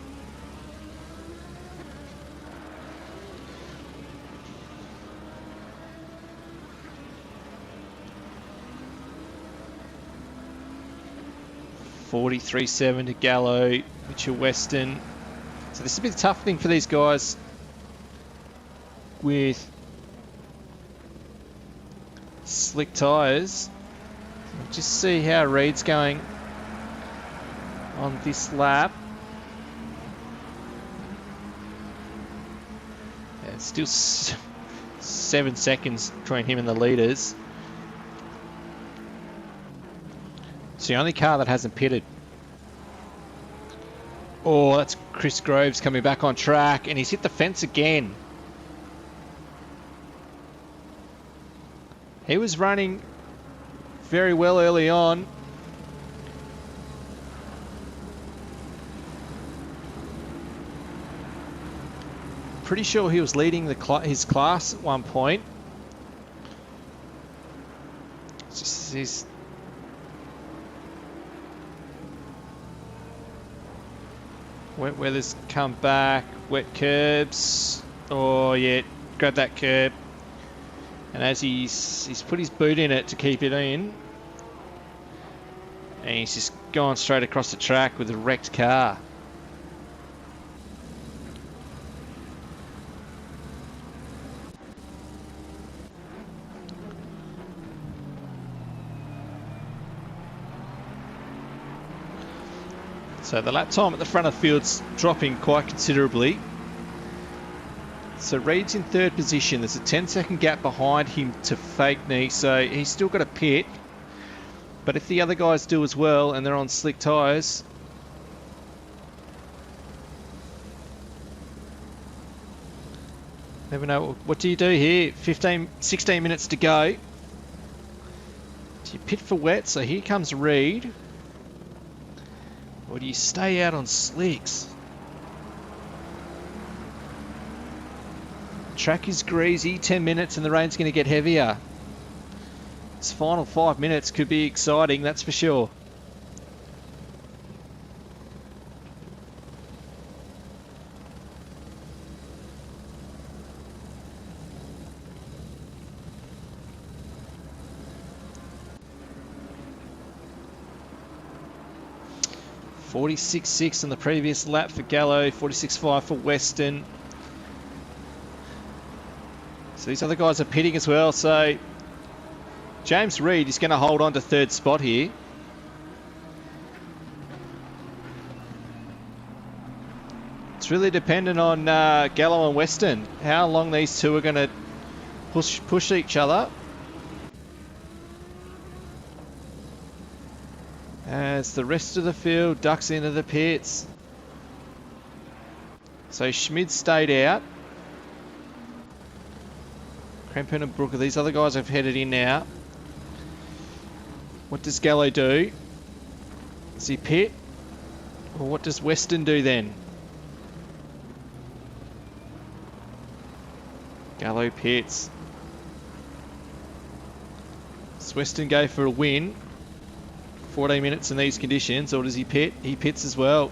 S1: .43.7 to Gallo, Mitchell Weston. So this will be the tough thing for these guys with slick tyres. Just see how Reed's going on this lap. Yeah, it's still 7 seconds between him and the leaders. It's the only car that hasn't pitted. Oh, that's Chris Groves coming back on track, and he's hit the fence again. He was running very well early on. Pretty sure he was leading his class at one point. He's wet weather's come back. Wet curbs. Oh yeah, grab that curb. And as he's put his boot in it to keep it in, and he's just gone straight across the track with a wrecked car. So the lap time at the front of the field's dropping quite considerably. So Reed's in third position. There's a 10-second gap behind him to fake knee, so he's still got a pit. But if the other guys do as well and they're on slick tyres, never know. What do you do here? 16 minutes to go. Do you pit for wet? So here comes Reed. Or do you stay out on slicks? Track is greasy, 10 minutes and the rain's going to get heavier. This final 5 minutes could be exciting, that's for sure. .46.6 on the previous lap for Gallo, 46.5 for Weston. So these other guys are pitting as well, so James Reed is going to hold on to third spot here. It's really dependent on Gallo and Weston, how long these two are going to push each other. As the rest of the field ducks into the pits. So Schmid stayed out. Crampon and Brooker, these other guys have headed in now. What does Gallo do? Does he pit? Or what does Weston do then? Gallo pits. Does Weston go for a win? 14 minutes in these conditions, or does he pit? He pits as well.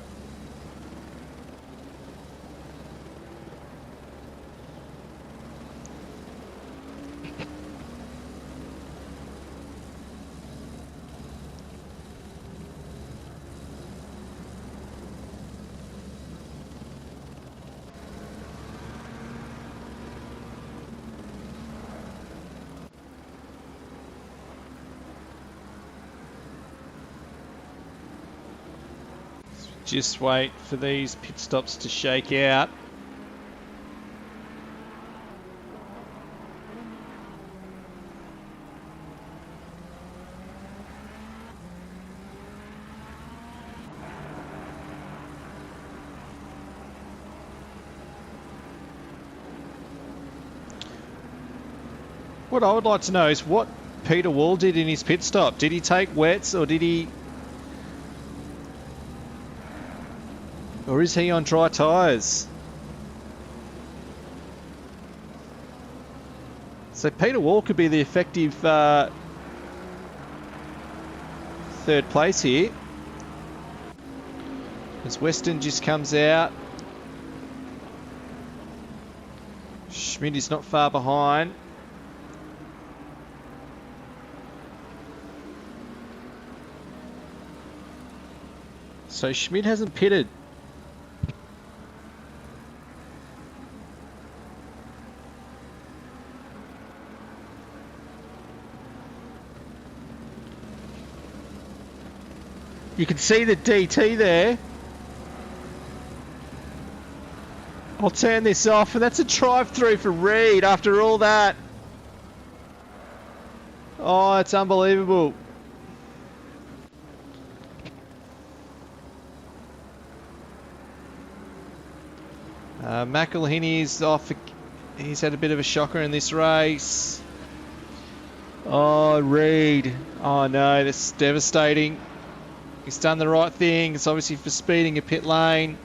S1: Just wait for these pit stops to shake out. What I would like to know is what Peter Wall did in his pit stop. Did he take wets or did he... Or is he on dry tyres? So Peter Wall could be the effective third place here. As Weston just comes out. Schmid is not far behind. So Schmid hasn't pitted. You can see the DT there. I'll turn this off, and that's a drive-through for Reed after all that. Oh, it's unbelievable. McElhinney's off. He's had a bit of a shocker in this race. Oh, Reed. Oh no, this is devastating. He's done the right thing. It's obviously for speeding a pit lane.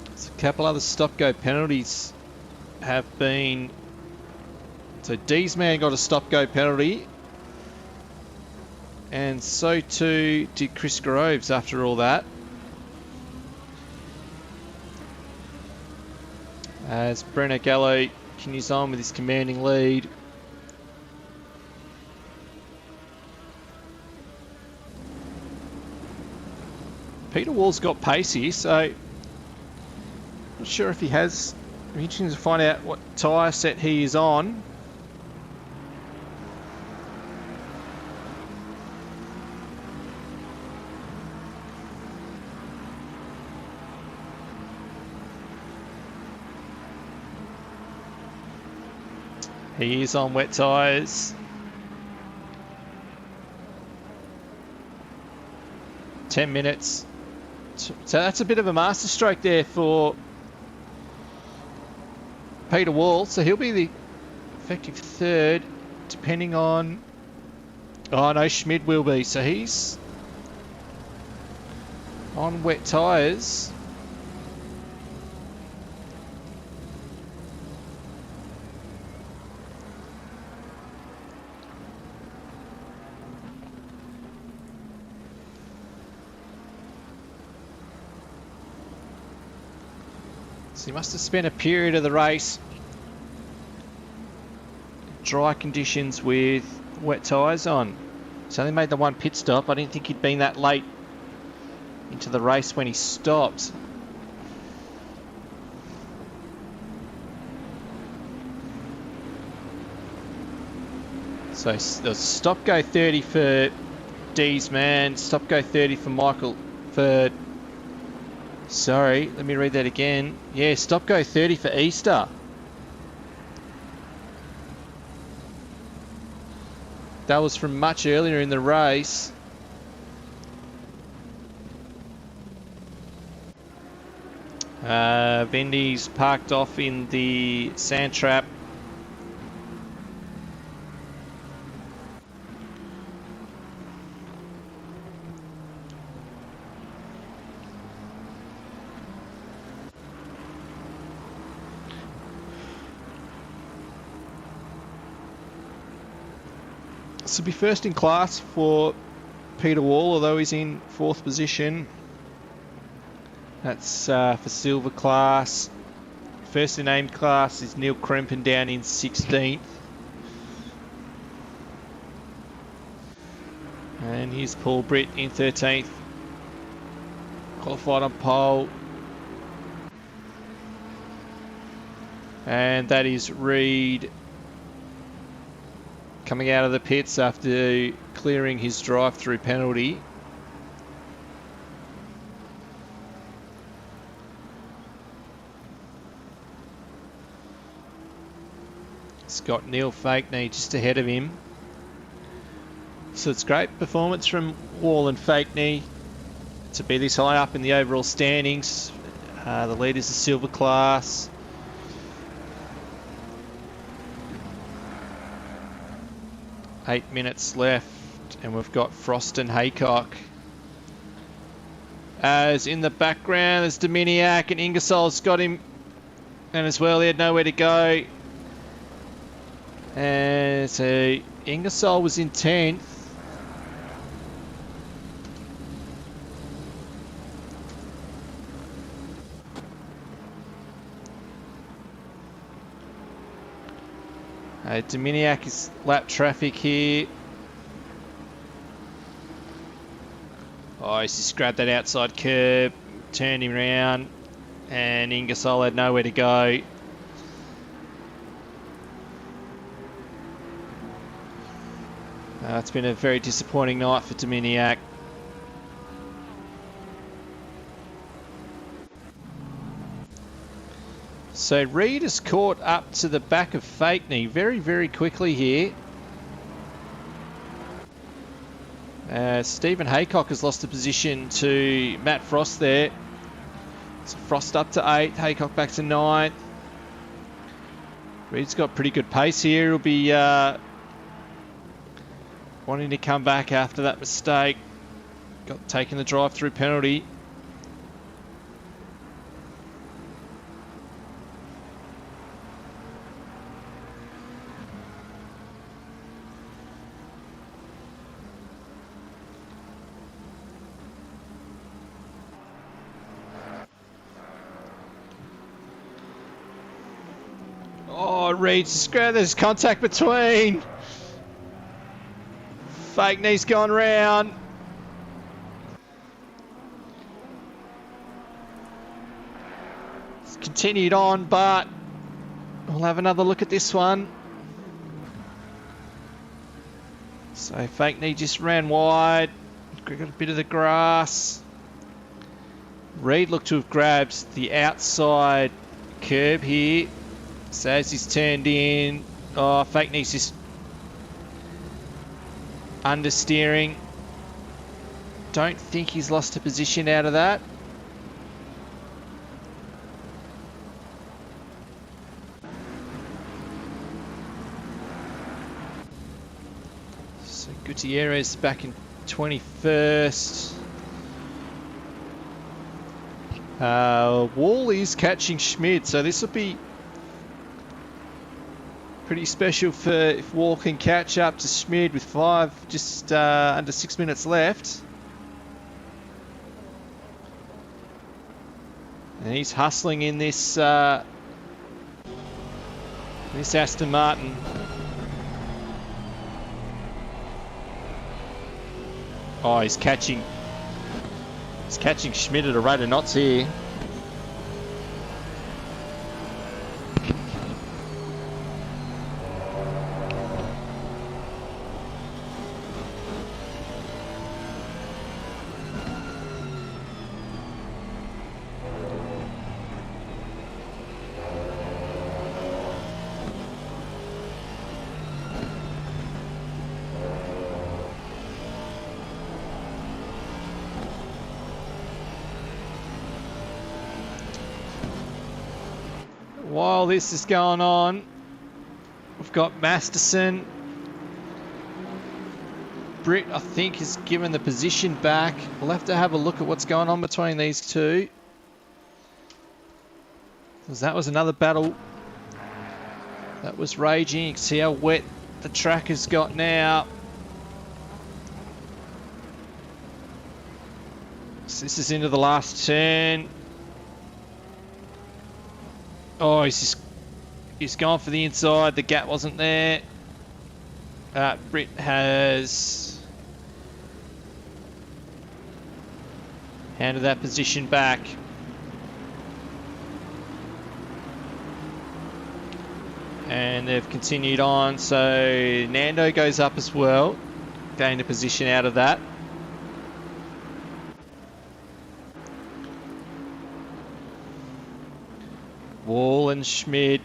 S1: There's a couple other stop-go penalties have been... So D's man got a stop-go penalty. And so too did Chris Groves after all that. As Brenner Gallo continues on with his commanding lead. Peter Wall's got pace here, so not sure if he has. It'll be interesting to find out what tyre set he is on. He is on wet tyres. 10 minutes. So that's a bit of a masterstroke there for Peter Wall. So he'll be the effective third, depending on... Oh no, Schmid will be. So he's on wet tyres. So he must have spent a period of the race, dry conditions with wet tyres on. He's only made the one pit stop. I didn't think he'd been that late into the race when he stopped. So the stop go 30 for D's man, stop go 30 for Michael for... Sorry, let me read that again. Yeah, stop go 30 for Easter. That was from much earlier in the race. Vendy's parked off in the sand trap. This will be first in class for Peter Wall, although he's in 4th position. That's for silver class. First in named class is Neil Krempen down in 16th. And here's Paul Britt in 13th. Qualified on pole. And that is Reed coming out of the pits after clearing his drive-through penalty. It's got Neil Fakeney just ahead of him. So it's great performance from Wall and Fakeney to be this high up in the overall standings. The leaders are silver class. Eight minutes left, and we've got Frost and Haycock. As in the background, there's Dominiak, and Ingersoll's got him, and as well, he had nowhere to go. And so Ingersoll was in 10th. Dominiak is lap traffic here. Oh, he's just grabbed that outside curb, turned him around, and Ingersoll had nowhere to go. It's been a very disappointing night for Dominiak. So Reed has caught up to the back of Fakeney very, very quickly here. Stephen Haycock has lost the position to Matt Frost there. So Frost up to 8th, Haycock back to 9th. Reed's got pretty good pace here. He'll be wanting to come back after that mistake. Taking the drive-through penalty. Oh, Reed's there's contact between. Fake knee's gone round. It's continued on, but we'll have another look at this one. So fake knee just ran wide. Got a bit of the grass. Reed looked to have grabbed the outside curb here. So as he's turned in, oh, fake knee's just understeering. Don't think he's lost a position out of that. So Gutierrez back in 21st. Wall is catching Schmid, so this will be pretty special for if Wall can catch up to Schmid with just under 6 minutes left. And he's hustling in this this Aston Martin. Oh, he's catching Schmid at a rate of knots here. While this is going on, we've got Masterson. Britt, I think, has given the position back. We'll have to have a look at what's going on between these two. Because that was another battle that was raging. You can see how wet the track has got now. So this is into the last turn. Oh, he's gone for the inside. The gap wasn't there. Britt has handed that position back. And they've continued on. So Nando goes up as well. Gained a position out of that. Wall and Schmid.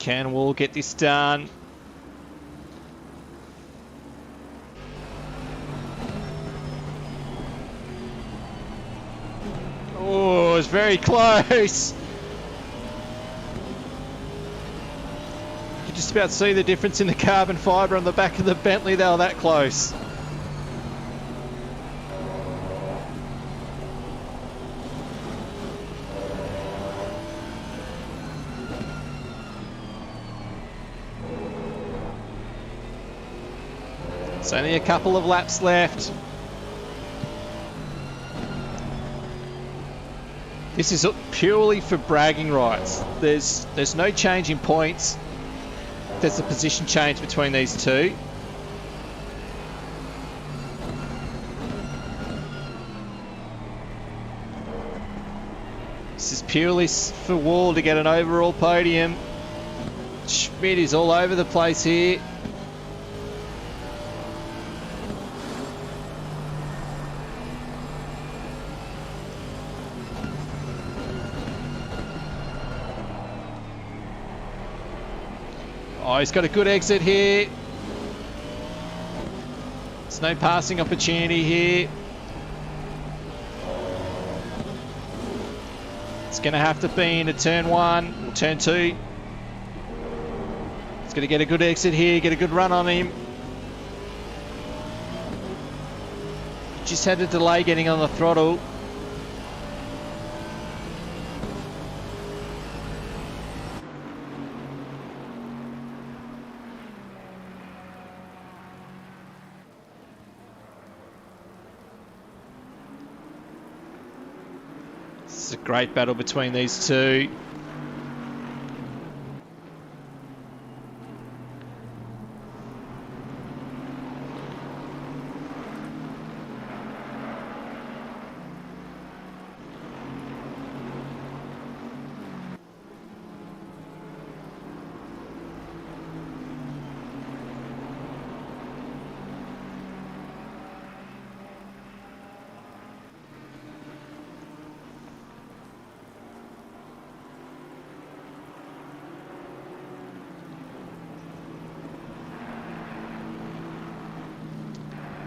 S1: Can Wall get this done? Oh, it's very close. You can just about see the difference in the carbon fibre on the back of the Bentley. They were that close. It's only a couple of laps left. This is purely for bragging rights. There's no change in points. There's a position change between these two. This is purely for Wall to get an overall podium. Schmid is all over the place here. Oh, he's got a good exit here. There's no passing opportunity here. It's going to have to be into turn 1 or turn 2. It's going to get a good exit here, get a good run on him. Just had a delay getting on the throttle. It's a great battle between these two.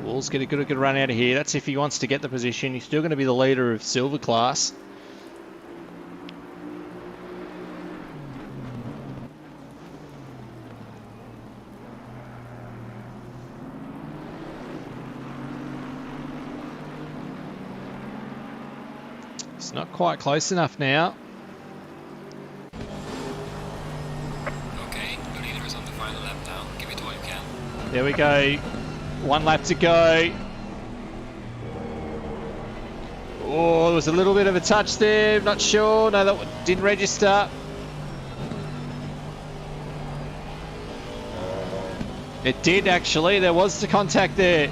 S1: Wool's get a good run out of here. That's if he wants to get the position. He's still going to be the leader of silver class. It's not quite close enough now.
S2: Okay, the leader is on the final lap now. Give it all you can.
S1: There we go. 1 lap to go. Oh, there was a little bit of a touch there. Not sure. No, that didn't register. It did actually. There was the contact there.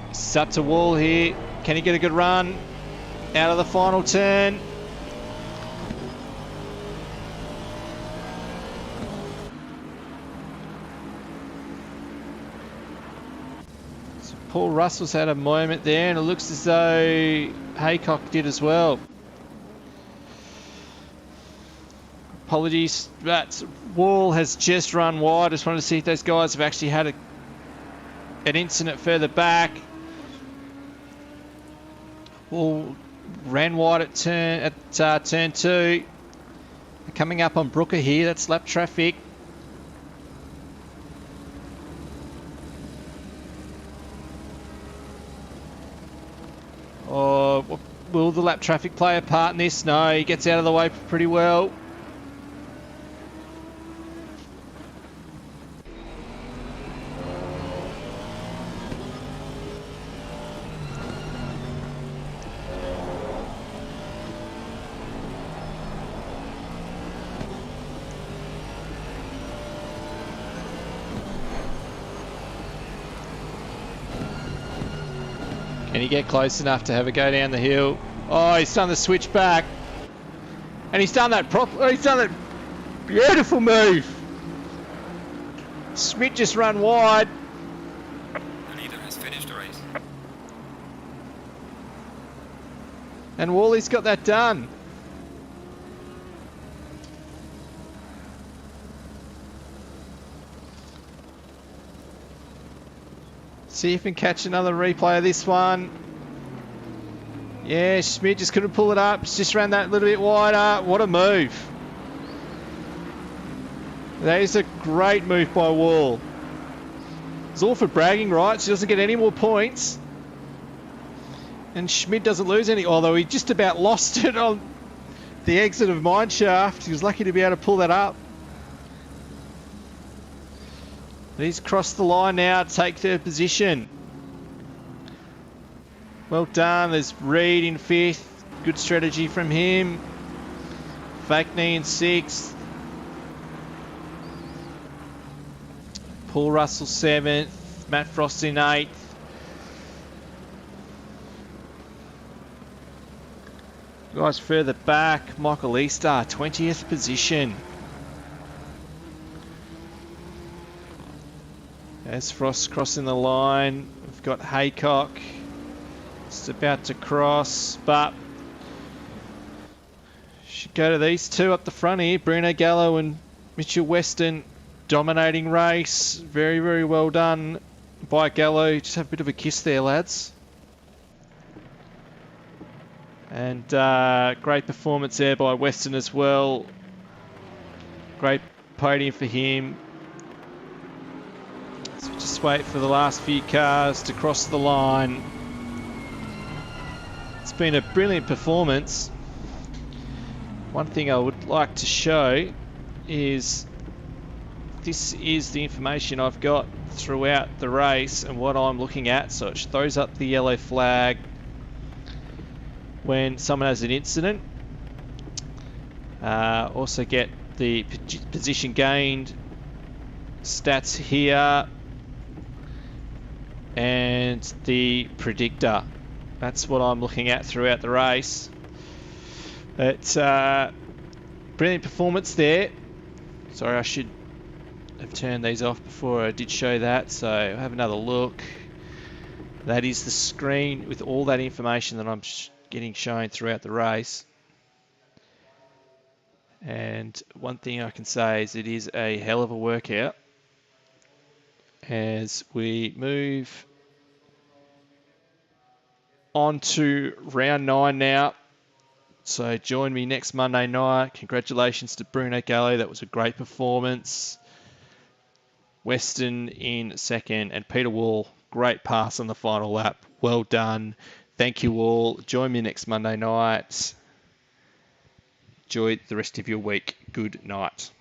S1: It's up to Wool here. Can he get a good run out of the final turn? So Paul Russell's had a moment there, and it looks as though Haycock did as well. Apologies, but Wool has just run wide. I just wanted to see if those guys have actually had an incident further back. Wool ran wide at turn 2. Coming up on Brooker here, that's lap traffic. Oh, will the lap traffic play a part in this? No, he gets out of the way pretty well. Can he get close enough to have a go down the hill? Oh, he's done the switch back. And he's done that he's done that beautiful move. Schmidt just run wide.
S2: The leader has finished the race.
S1: And Wally's got that done. See if we can catch another replay of this one. Yeah, Schmidt just couldn't pull it up. Just ran that little bit wider. What a move. That is a great move by Wall. It's all for bragging rights. He doesn't get any more points. And Schmidt doesn't lose any, although he just about lost it on the exit of Mineshaft. He was lucky to be able to pull that up. He's crossed the line now to take 3rd position. Well done. There's Reed in 5th. Good strategy from him. Fakeney in 6th. Paul Russell 7th. Matt Frost in 8th. Guys further back, Michael Easter, 20th position. As Frost crossing the line, we've got Haycock just about to cross, but should go to these two up the front here. Bruno Gallo and Mitchell Weston dominating race. Very, very well done by Gallo. Just have a bit of a kiss there, lads. And great performance there by Weston as well. Great podium for him. So just wait for the last few cars to cross the line. It's been a brilliant performance. One thing I would like to show is this is the information I've got throughout the race and what I'm looking at. So it throws up the yellow flag when someone has an incident. Also get the position gained stats here and the predictor. That's what I'm looking at throughout the race. It's brilliant performance there. Sorry, I should have turned these off before I did show that, so have another look. That is the screen with all that information that I'm getting shown throughout the race. And one thing I can say is it is a hell of a workout. as we move on to round 9 now. So join me next Monday night. Congratulations to Bruno Galli. That was a great performance. Weston in second, and Peter Wall, great pass on the final lap. Well done. Thank you all. Join me next Monday night. Enjoy the rest of your week. Good night.